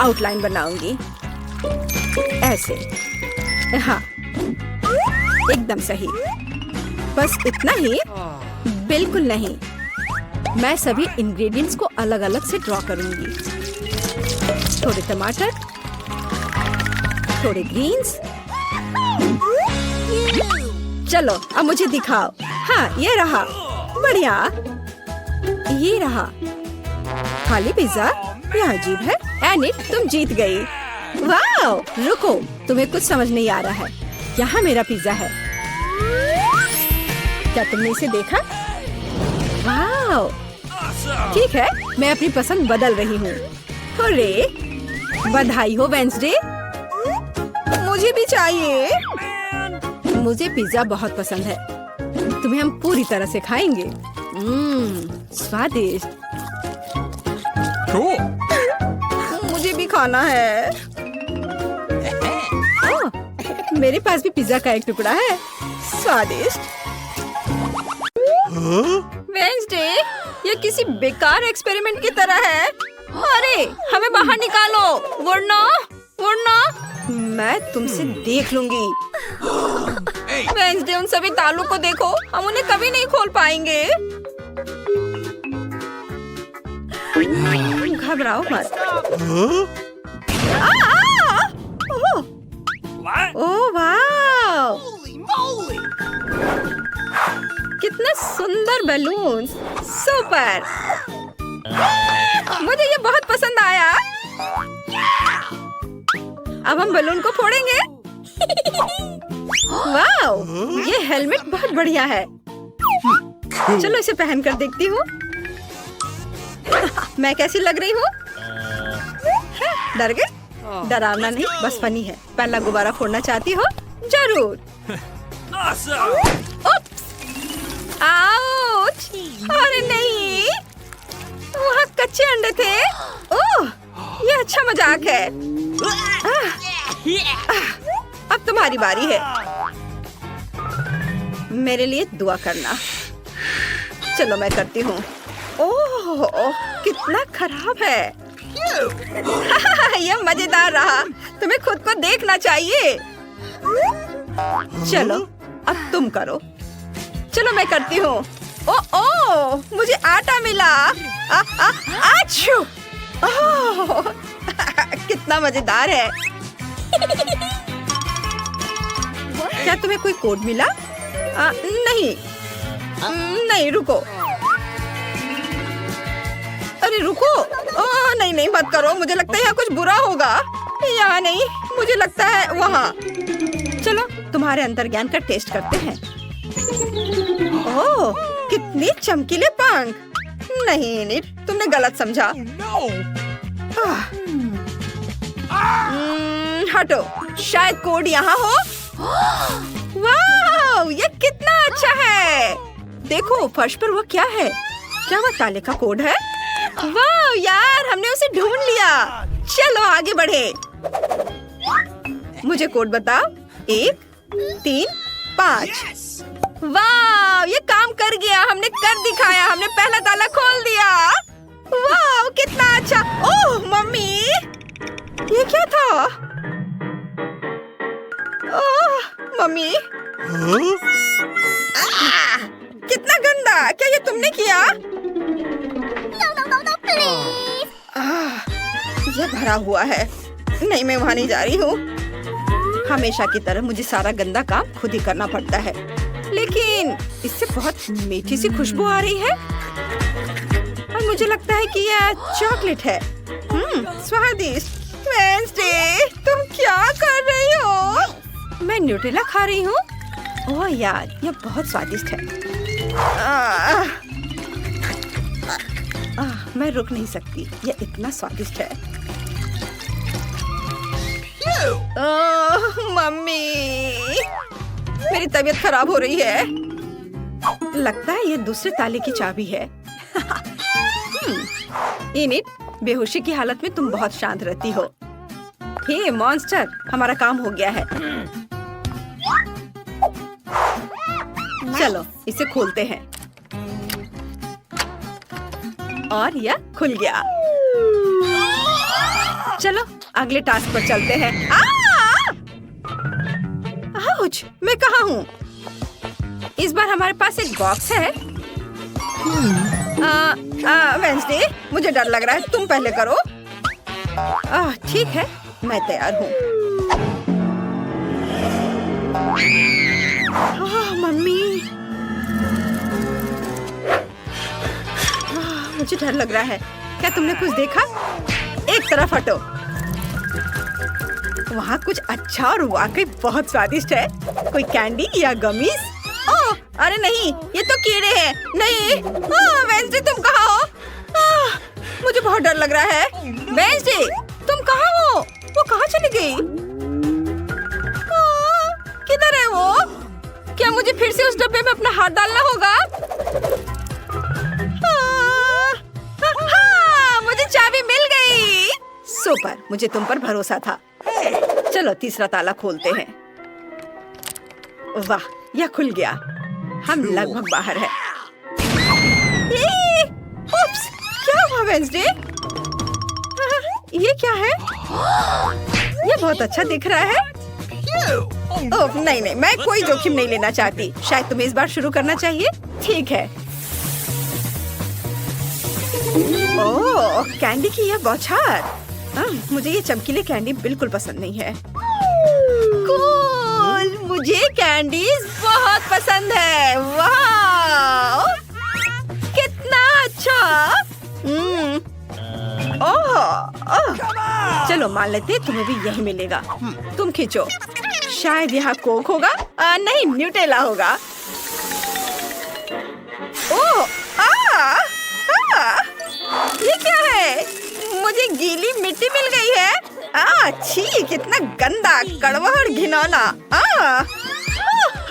आउटलाइन बनाऊंगी। ऐसे। हाँ, एकदम सही। बस इतना ही? बिल्कुल नहीं। मैं सभी इंग्रेडिएंट्स को अलग-अलग से ड्रॉ करूंगी। थोड़े टमाटर, थोड़े ग्रीन्स। चलो अब मुझे दिखाओ। हाँ, ये रहा। बढ़िया। ये रहा। खाली पिज्जा? यह अजीब है। एनिट, तुम जीत गई। वाओ! रुको, तुम्हें कुछ समझ नहीं आ रहा है। यहाँ मेरा पिज्जा है। क्या तुमने इसे देखा? वाओ! ठीक है, मैं अपनी पसंद बदल रही हूँ। अरे, बधाई हो वेंसडे। मुझे भी चाहिए। मुझे पिज्जा बहुत पसंद है। तुम्हें हम पूरी तरह से खाएंगे। स्वादिष्ट। Cool. मुझे भी खाना है। ओह, मेरे पास भी पिज्जा का एक टुकड़ा है। स्वादिष्ट। वेंसडे, ये किसी बेकार एक्सपेरिमेंट की तरह है। अरे, हमें बाहर निकालो, वरना मैं तुमसे देख लूंगी। वेंसडे, उन सभी तालों को देखो, हम उन्हें कभी नहीं खोल पाएंगे। घबराओ मत। ओह वाह! कितना सुंदर बैलून। सुपर। मुझे ये बहुत पसंद आया। अब हम बैलून को फोड़ेंगे। वाओ! ये हेलमेट बहुत बढ़िया है। चलो इसे पहन कर देखती हूँ। मैं कैसी लग रही हूँ? डर गए? डरावना नहीं, बस फनी है। पहला गुब्बारा फोड़ना चाहती हो? जरूर। उप्स! आउच! अरे नहीं, वहाँ कच्चे अंडे थे। ओह, ये अच्छा मजाक है। अब तुम्हारी बारी है। मेरे लिए दुआ करना। चलो मैं करती हूँ। ओह, कितना खराब है। यह मजेदार रहा। तुम्हें खुद को देखना चाहिए। चलो अब तुम करो। चलो मैं करती हूँ। ओह, मुझे आटा मिला। आच्छू! ओह, कितना मजेदार है। क्या तुम्हें कोई कोड मिला? नहीं, रुको। अरे रुको। ओह, नहीं, मत करो। मुझे लगता है यहाँ कुछ बुरा होगा। यहाँ नहीं, मुझे लगता है वहाँ। चलो तुम्हारे अंतर्ज्ञान का टेस्ट करते हैं। ओह, कितने चमकीले पंख। नहीं निट, तुमने गलत समझा। हटो, शायद कोड यहाँ हो। वाह, ये कितना अच्छा है। देखो फर्श पर वो क्या है? क्या वो ताले का कोड है? वाह यार, हमने उसे ढूंढ लिया। चलो आगे बढ़े। मुझे कोड बताओ। 1 3 5। वाह, ये काम कर गया। हमने कर दिखाया। हमने पहला ताला खोल दिया। वाह, कितना अच्छा। ओह मम्मी, ये क्या था? ओह मम्मी, कितना गंदा। क्या ये तुमने किया? ये भरा हुआ है। नहीं, मैं वहाँ नहीं जा रही हूँ। हमेशा की तरह मुझे सारा गंदा काम खुद ही करना पड़ता है। लेकिन इससे बहुत मीठी सी खुशबू आ रही है और मुझे लगता है कि यह चॉकलेट है। स्वादिष्ट। वेंसडे, तुम क्या कर रही हो? मैं न्यूटेला खा रही हूँ। ओह यार, यह बहुत स्वादिष्ट है। मैं रुक नहीं सकती। यह इतना स्वादिष्ट है। मम्मी, मेरी तबीयत खराब हो रही है। लगता है ये दूसरे ताले की चाबी है। इनिट, बेहोशी की हालत में तुम बहुत शांत रहती हो। हे मॉन्स्टर, हमारा काम हो गया है। चलो इसे खोलते हैं। और यह खुल गया। चलो अगले टास्क पर चलते हैं। मैं कहाँ हूँ? इस बार हमारे पास एक बॉक्स है। वेंसडे, मुझे डर लग रहा है, तुम पहले करो। ठीक है, मैं तैयार हूँ। मम्मी, मुझे डर लग रहा है। क्या तुमने कुछ देखा? एक तरफ हटो। वहाँ कुछ अच्छा और वाकई बहुत स्वादिष्ट है। कोई कैंडी या गमीज? ओह, अरे नहीं, ये तो कीड़े हैं। नहीं, वेंसडे तुम कहाँ हो? मुझे बहुत डर लग रहा है। वेंसडे, तुम कहाँ हो? वो कहाँ चली गई? किधर है वो? क्या मुझे फिर से उस डब्बे में अपना हाथ डालना होगा? मुझे चाबी मिल गई। सुपर, मुझे तुम पर भरोसा था। चलो तीसरा ताला खोलते हैं। वाह, यह खुल गया। हम लगभग बाहर हैं। उप्स, क्या हुआ वेंसडे? ये क्या है? ये बहुत अच्छा दिख रहा है। ओह नहीं, मैं कोई जोखिम नहीं लेना चाहती। शायद तुम्हें इस बार शुरू करना चाहिए। ठीक है। ओह, कैंडी की यह बौछार। मुझे ये चमकीले कैंडी बिल्कुल पसंद नहीं है। कूल, मुझे कैंडीज बहुत पसंद है। वाह, कितना अच्छा। चलो मान लेते तुम्हें भी यही मिलेगा। तुम खींचो। शायद यहाँ कोक होगा। नहीं, न्यूटेला होगा। ओह, ये क्या है? मुझे गीली मिट्टी मिल गई है। छी, कितना गंदा, कड़वा और घिनौना।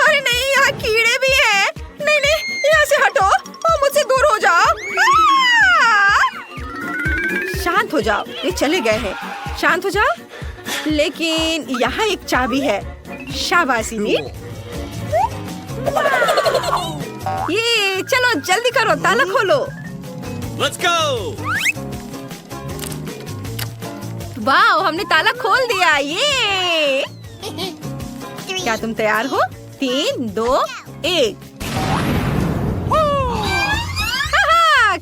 अरे नहीं, यहाँ कीड़े भी हैं। नहीं, यहाँ से हटो और मुझसे दूर हो जाओ। शांत हो जाओ, ये चले गए हैं। शांत हो जाओ। लेकिन यहाँ एक चाबी है। शाबाशी नीड। ये चलो जल्दी करो, ताला खोलो। Let's go! वाह, हमने ताला खोल दिया। ये क्या तुम तैयार हो? 3, 2, 1।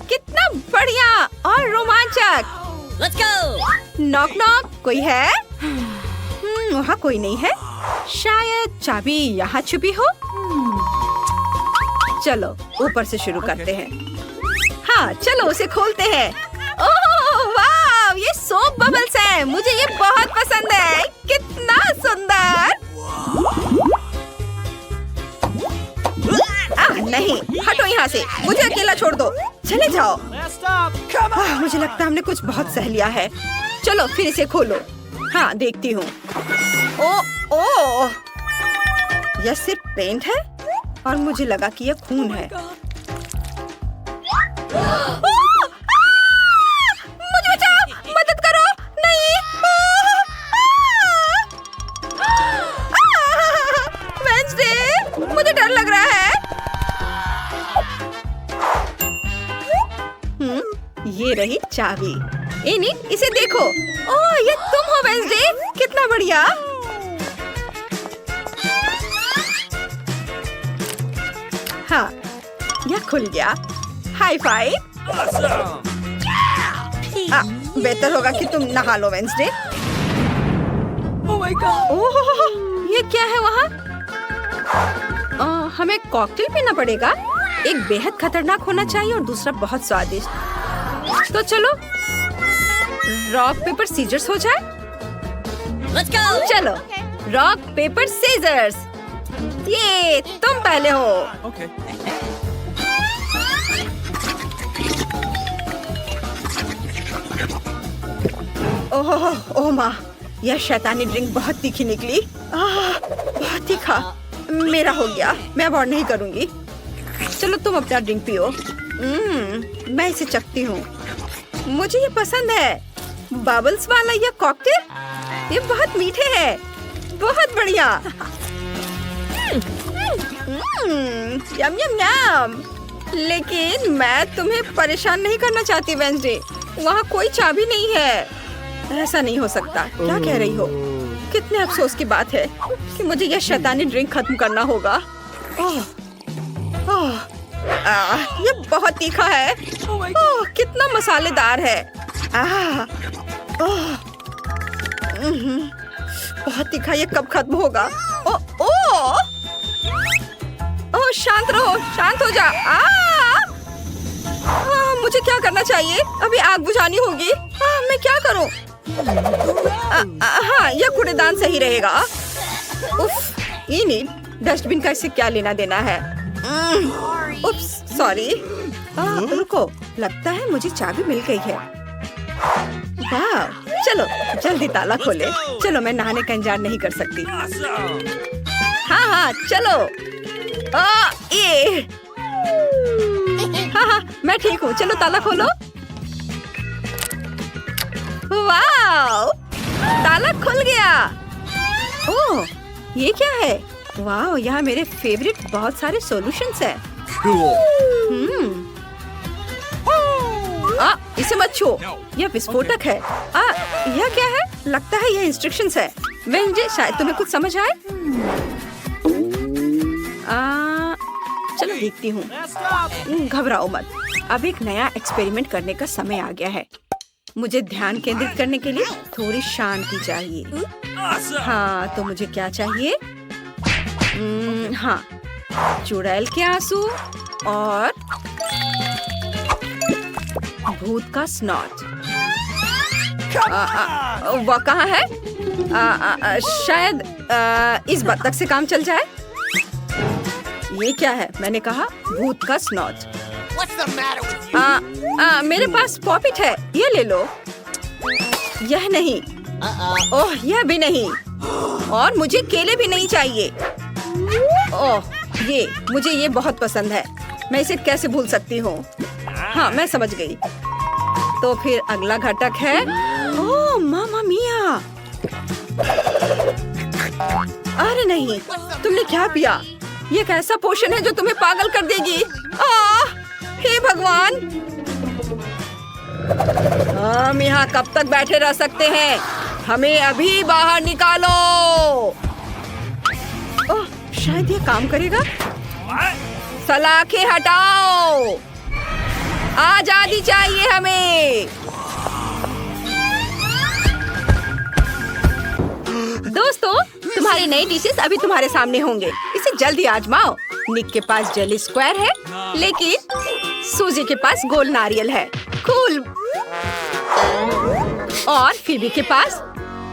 कितना बढ़िया और रोमांचक। Let's go! नॉक नॉक, कोई है? वहाँ कोई नहीं है। शायद चाबी यहाँ छुपी हो। चलो ऊपर से शुरू करते हैं। हाँ, चलो उसे खोलते हैं। ओह वाह, ये सोप बबल्स है। मुझे ये बहुत पसंद है। कितना सुंदर। नहीं, हटो यहाँ से। मुझे अकेला छोड़ दो। चले जाओ। मुझे लगता है हमने कुछ बहुत सह लिया है। चलो फिर इसे खोलो। हाँ, देखती हूँ। ओह, यह सिर्फ पेंट है और मुझे लगा कि यह खून है। मुझे बचाओ, मदद करो। नहीं, वेंसडे, मुझे डर लग रहा है। ये रही चाबी। एनी, इसे देखो। ओह, ये तुम हो वेंसडे। कितना बढ़िया। हाँ, यह खुल गया। High five. बेहतर होगा कि तुम नहा लो वेंसडे। ओह, ये क्या है वहाँ? हमें कॉकटेल पीना पड़ेगा। एक बेहद खतरनाक होना चाहिए और दूसरा बहुत स्वादिष्ट। तो चलो रॉक पेपर सीजर्स हो जाए। Let's go! चलो रॉक पेपर सीजर्स। ये तुम पहले हो। Okay. ओह माँ, यह शैतानी ड्रिंक बहुत तीखी निकली। बहुत तीखा। मेरा हो गया, मैं अब और नहीं करूँगी। चलो तुम अपना ड्रिंक पियो। मैं इसे चखती हूँ। मुझे ये पसंद है। बबल्स वाला यह कॉकटेल, ये बहुत मीठे है। बहुत बढ़िया। यम यम यम। लेकिन मैं तुम्हें परेशान नहीं करना चाहती वेंसडे। वहाँ कोई चाबी नहीं है। ऐसा नहीं हो सकता। क्या कह रही हो? कितने अफसोस की बात है कि मुझे यह शैतानी ड्रिंक खत्म करना होगा। ओह, ओह, ये बहुत तीखा है। ओह, कितना मसालेदार है। ओह, बहुत तीखा, ये कब खत्म होगा? ओह, ओह, ओह, शांत रहो, शांत हो जा। मुझे क्या करना चाहिए? अभी आग बुझानी होगी। मैं क्या करूं? हाँ, यह कूड़ेदान सही रहेगा। उफ, ये नहीं, डस्टबिन का इससे क्या लेना देना है? उप्स, सॉरी। रुको, लगता है मुझे चाबी मिल गई है। वाह, चलो जल्दी ताला खोले। चलो, मैं नहाने का इंतजार नहीं कर सकती। हाँ, चलो। ये हाँ, मैं ठीक हूँ। चलो ताला खोलो। वाह, ताला खुल गया। ओह, ये क्या है? वाह, यहाँ मेरे फेवरेट बहुत सारे सॉल्यूशंस हैं। इसे मत छू, यह विस्फोटक है। यह क्या है? लगता है यह इंस्ट्रक्शंस है। मुझे शायद तुम्हें कुछ समझ आए। चलो देखती हूँ। घबराओ मत, अब एक नया एक्सपेरिमेंट करने का समय आ गया है। मुझे ध्यान केंद्रित करने के लिए थोड़ी शांति चाहिए। हाँ, तो मुझे क्या चाहिए? हाँ, चुड़ैल के आंसू और भूत का स्नॉट। वह कहाँ है? शायद इस बत्तख से काम चल जाए। ये क्या है? मैंने कहा भूत का स्नॉट। मेरे पास पॉपिट है, ये ले लो। यह नहीं। ओह, यह भी नहीं। और मुझे केले भी नहीं चाहिए। ओह, मुझे ये बहुत पसंद है। मैं इसे कैसे भूल सकती हूँ? हाँ, मैं समझ गई। तो फिर अगला घटक है। ओह, मामा मिया। अरे नहीं, तुमने क्या पिया? ये एक ऐसा पोषण है जो तुम्हें पागल कर देगी। हे भगवान, हम यहाँ कब तक बैठे रह सकते हैं? हमें अभी बाहर निकालो। ओह, शायद ये काम करेगा। सलाखें हटाओ, आजादी चाहिए हमें। दोस्तों, तुम्हारे नए डिशेस अभी तुम्हारे सामने होंगे। इसे जल्दी आजमाओ। निक के पास जेली स्क्वायर है, लेकिन सूजी के पास गोल नारियल है। कूल। और फिबी के पास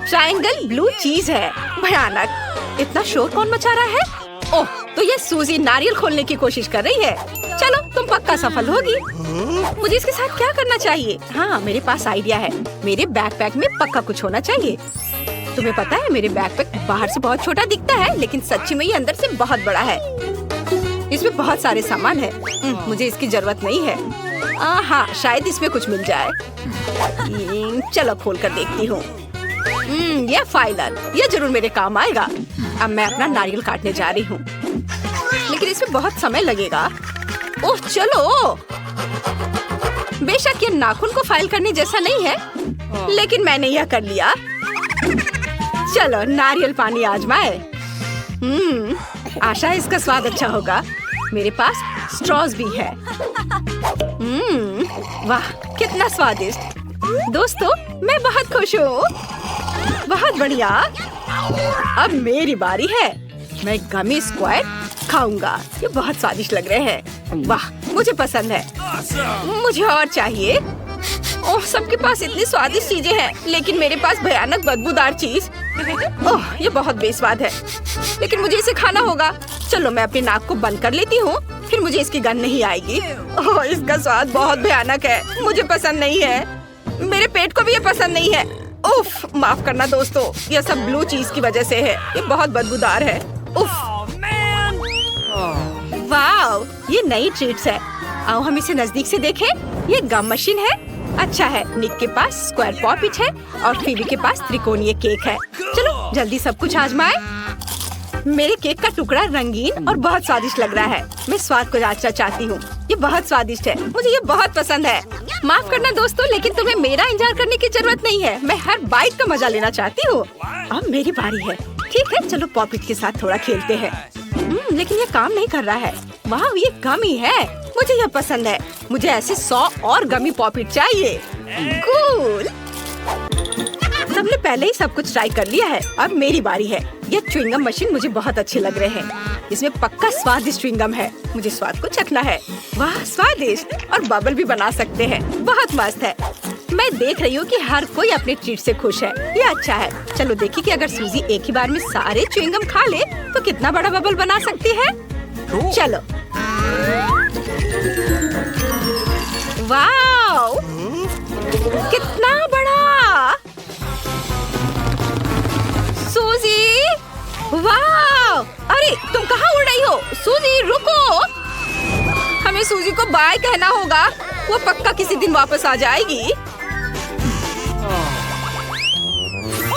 ट्रायंगल ब्लू चीज है। भयानक। इतना शोर कौन मचा रहा है? ओह, तो ये सूजी नारियल खोलने की कोशिश कर रही है। चलो, तुम पक्का सफल होगी। मुझे इसके साथ क्या करना चाहिए? हाँ, मेरे पास आइडिया है। मेरे बैकपैक में पक्का कुछ होना चाहिए। तुम्हें पता है, मेरे बैकपैक बाहर से बहुत छोटा दिखता है, लेकिन सच्ची में ये अंदर से बहुत बड़ा है। इसमें बहुत सारे सामान है। मुझे इसकी जरूरत नहीं है। हाँ, शायद इसमें कुछ मिल जाए। चलो खोल कर देखती हूँ। यह फाइलर, यह जरूर मेरे काम आएगा। अब मैं अपना नारियल काटने जा रही हूँ, लेकिन इसमें बहुत समय लगेगा। ओह, चलो। बेशक ये नाखून को फाइल करने जैसा नहीं है, लेकिन मैंने यह कर लिया। चलो, नारियल पानी आजमाए। आशा है इसका स्वाद अच्छा होगा। मेरे पास स्ट्रॉज भी है। वाह, कितना स्वादिष्ट। दोस्तों, मैं बहुत खुश हूँ। बहुत बढ़िया। अब मेरी बारी है। मैं गमी स्क्वायर खाऊंगा। ये बहुत स्वादिष्ट लग रहे हैं। वाह, मुझे पसंद है। मुझे और चाहिए। ओह, सबके पास इतनी स्वादिष्ट चीजें हैं, लेकिन मेरे पास भयानक बदबूदार चीज। ओह, ये बहुत बेस्वाद है, लेकिन मुझे इसे खाना होगा। चलो, मैं अपनी नाक को बंद कर लेती हूँ, फिर मुझे इसकी गंध नहीं आएगी। ओह, इसका स्वाद बहुत भयानक है। मुझे पसंद नहीं है। मेरे पेट को भी ये पसंद नहीं है। उफ, माफ करना दोस्तों, यह सब ब्लू चीज की वजह से है। ये बहुत बदबूदार है। उफ। वाव, ये नई ट्रीट्स है। आओ हम इसे नजदीक से देखें। ये गम मशीन है। अच्छा है, निक के पास स्क्वायर पॉपिट है और फीबी के पास त्रिकोणीय केक है। चलो जल्दी सब कुछ आजमाएं। मेरे केक का टुकड़ा रंगीन और बहुत स्वादिष्ट लग रहा है। मैं स्वाद को जांचना चाहती हूँ। ये ये बहुत स्वादिष्ट है, मुझे ये बहुत पसंद है। माफ करना दोस्तों, लेकिन तुम्हें मेरा इंतजार करने की जरूरत नहीं है। मैं हर बाइट का मजा लेना चाहती हूँ। अब मेरी बारी है। ठीक है, चलो पॉपिट के साथ थोड़ा खेलते हैं। लेकिन ये काम नहीं कर रहा है। वाह, ये गमी है, मुझे ये पसंद है। मुझे ऐसे 100 और गमी पॉपिट चाहिए। कूल। सबने पहले ही सब कुछ ट्राई कर लिया है, अब मेरी बारी है। ये च्युइंगम मशीन मुझे बहुत अच्छे लग रहे हैं। इसमें पक्का स्वादिष्ट च्युइंगम है, मुझे स्वाद को चखना है। वाह, स्वादिष्ट, और बबल भी बना सकते हैं, बहुत मस्त है। मैं देख रही हूँ कि हर कोई अपने ट्रीट से खुश है, ये अच्छा है। चलो देखिए कि अगर सूजी एक ही बार में सारे च्युइंगम खा ले तो कितना बड़ा बबल बना सकती है। चलो। वाव, कितना बड़ा। सूजी, वाव, अरे तुम कहाँ उड़ रही हो? सूजी रुको, हमें सूजी को बाय कहना होगा, वो पक्का किसी दिन वापस आ जाएगी।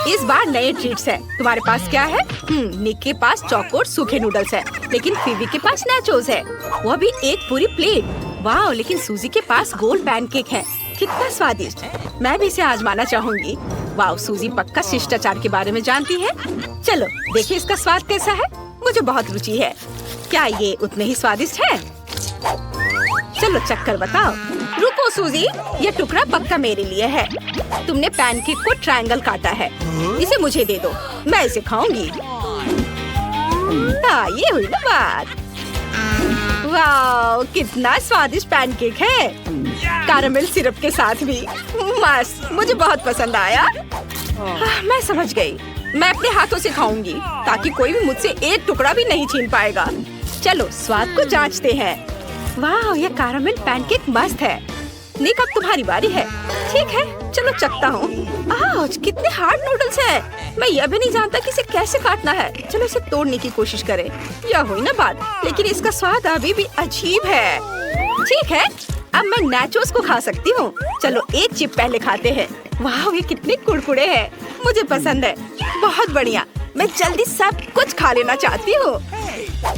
इस बार नए ट्रीट्स है। तुम्हारे पास क्या है? निक के पास चौकोर सूखे नूडल्स है, लेकिन फीबी के पास नाचोस है, वो भी एक पूरी प्लेट। वाह, लेकिन सूजी के पास गोल पैनकेक है, कितना स्वादिष्ट। मैं भी इसे आजमाना चाहूंगी। वाह, सूजी पक्का शिष्टाचार के बारे में जानती है। चलो देखिए इसका स्वाद कैसा है, मुझे बहुत रुचि है। क्या ये उतने ही स्वादिष्ट है? चलो चक्कर बताओ। रुको सूजी, ये टुकड़ा पक्का मेरे लिए है। तुमने पैनकेक को ट्रायंगल काटा है, इसे मुझे दे दो, मैं इसे खाऊंगी। हाँ, ये हुई ना बात। वाह, कितना स्वादिष्ट पैनकेक है, कैरामेल सिरप के साथ भी। मस्त, मुझे बहुत पसंद आया। मैं समझ गई, मैं अपने हाथों से खाऊंगी ताकि कोई भी मुझसे एक टुकड़ा भी नहीं छीन पाएगा। चलो स्वाद को जांचते हैं। वाह, ये कैरामेल पैनकेक मस्त है। निक, अब तुम्हारी बारी है। ठीक है, चलो चखता हूँ। आज कितने हार्ड नूडल्स हैं। मैं यह भी नहीं जानता कि इसे कैसे काटना है। चलो इसे तोड़ने की कोशिश करें। यह हुई ना बात, लेकिन इसका स्वाद अभी भी अजीब है। ठीक है, अब मैं नाचोस को खा सकती हूँ। चलो एक चिप पहले खाते हैं। वाह, ये कितने कुरकुरे हैं, मुझे पसंद है, बहुत बढ़िया। मैं जल्दी सब कुछ खा लेना चाहती हूँ।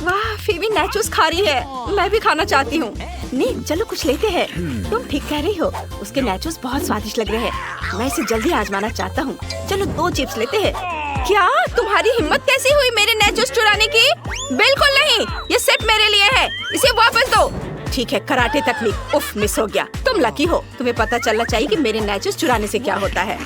वाह, फीबी नाचोस खा रही है, मैं भी खाना चाहती हूँ। नहीं, चलो कुछ लेते हैं। तुम ठीक कह रही हो, उसके नाचोस बहुत स्वादिष्ट लग रहे हैं। मैं इसे जल्दी आजमाना चाहता हूँ। चलो 2 चिप्स लेते हैं। क्या तुम्हारी हिम्मत कैसी हुई मेरे नाचोस चुराने की? बिल्कुल नहीं, ये सिर्फ मेरे लिए है, इसे वापस दो। ठीक है, कराटे तकनीक। उफ, मिस हो गया। तुम लकी हो, तुम्हें पता चलना चाहिए कि मेरे नाचोस चुराने से क्या होता है।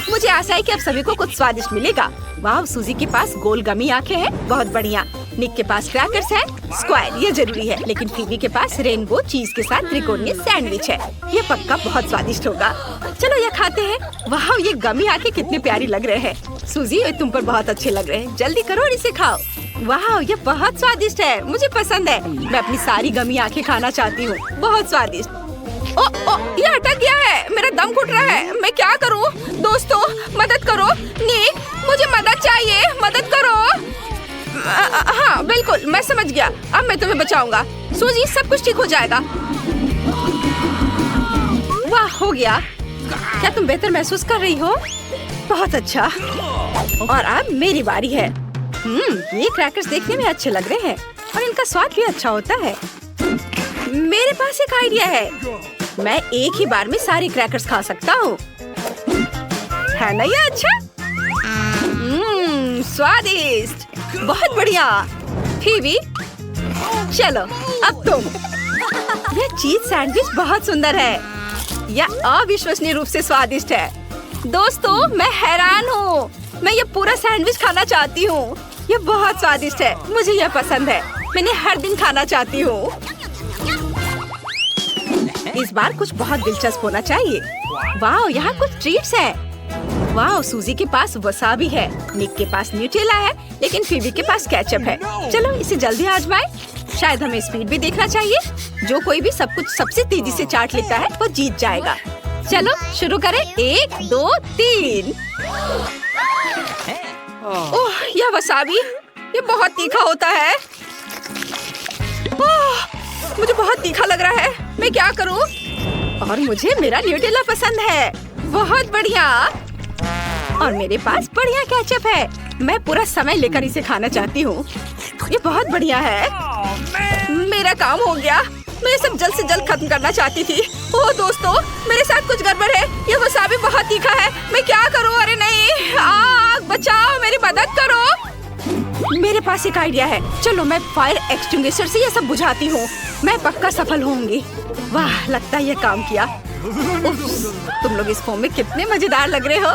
मुझे आशा है कि अब सभी को कुछ स्वादिष्ट मिलेगा। वाह, सूजी के पास गोल गमी आंखें हैं, बहुत बढ़िया। निक के पास क्रैकर्स है, स्क्वायर, ये जरूरी है। लेकिन फीबी के पास रेनबो चीज के साथ त्रिकोणीय सैंडविच है, ये पक्का बहुत स्वादिष्ट होगा। चलो ये खाते हैं। वाह, ये गमी आंखें कितने प्यारी लग रहे हैं। सूजी, ये तुम पर बहुत अच्छे लग रहे हैं, जल्दी करो और इसे खाओ। वाह, ये बहुत स्वादिष्ट है, मुझे पसंद है। मैं अपनी सारी गमी आंखें खाना चाहती हूँ, बहुत स्वादिष्ट। ओ, ये अटक गया है, मेरा दम घुट रहा है, मैं क्या करूँ? दोस्तों मदद करो। निक, मुझे मदद चाहिए, मदद करो। हाँ बिल्कुल, मैं समझ गया, अब मैं तुम्हें बचाऊंगा। सूजी, सब कुछ ठीक हो जाएगा। वाह, हो गया। क्या तुम बेहतर महसूस कर रही हो? बहुत अच्छा। और अब मेरी बारी है। ये क्रैकर्स देखने में अच्छे लग रहे हैं और इनका स्वाद भी अच्छा होता है। मेरे पास एक आइडिया है, मैं एक ही बार में सारे क्रैकर्स खा सकता हूँ, है ना ये अच्छा? स्वादिष्ट, बहुत बढ़िया। फीबी, चलो अब तुम। यह चीज सैंडविच बहुत सुंदर है, यह अविश्वसनीय रूप से स्वादिष्ट है। दोस्तों, मैं हैरान हूँ, मैं ये पूरा सैंडविच खाना चाहती हूँ। ये बहुत स्वादिष्ट है, मुझे यह पसंद है, मैंने हर दिन खाना चाहती हूँ। इस बार कुछ बहुत दिलचस्प होना चाहिए। वाह, यहाँ कुछ ट्रीट्स हैं। वाह, सूजी के पास वसाबी है, निक के पास न्यूटेला है, लेकिन फीबी के पास केचप है। चलो इसे जल्दी आजमाएं। शायद हमें स्पीड भी देखना चाहिए। जो कोई भी सब कुछ सबसे तेजी से चाट लेता है वो जीत जाएगा। चलो शुरू करें, 1 2 3। ओह, यह वसाबी, ये बहुत तीखा होता है। ओह, मुझे बहुत तीखा लग रहा है, मैं क्या करूं? और मुझे मेरा न्यूटेला पसंद है, बहुत बढ़िया। और मेरे पास बढ़िया केचप है, मैं पूरा समय लेकर इसे खाना चाहती हूँ। ये बहुत बढ़िया है। मेरा काम हो गया। मैं सब जल्द से जल्द खत्म करना चाहती थी। ओह दोस्तों, मेरे साथ कुछ गड़बड़ है। ये वसाबी बहुत तीखा है। मैं क्या करूं? अरे नहीं, आग बचाओ, मेरी मदद करो। मेरे पास एक आइडिया है। चलो मैं फायर एक्सटिंग्विशर से ये सब बुझाती हूँ। मैं पक्का सफल होंगी। वाह, लगता है ये काम किया। उफ्स, तुम लोग इस फोम में कितने मजेदार लग रहे हो।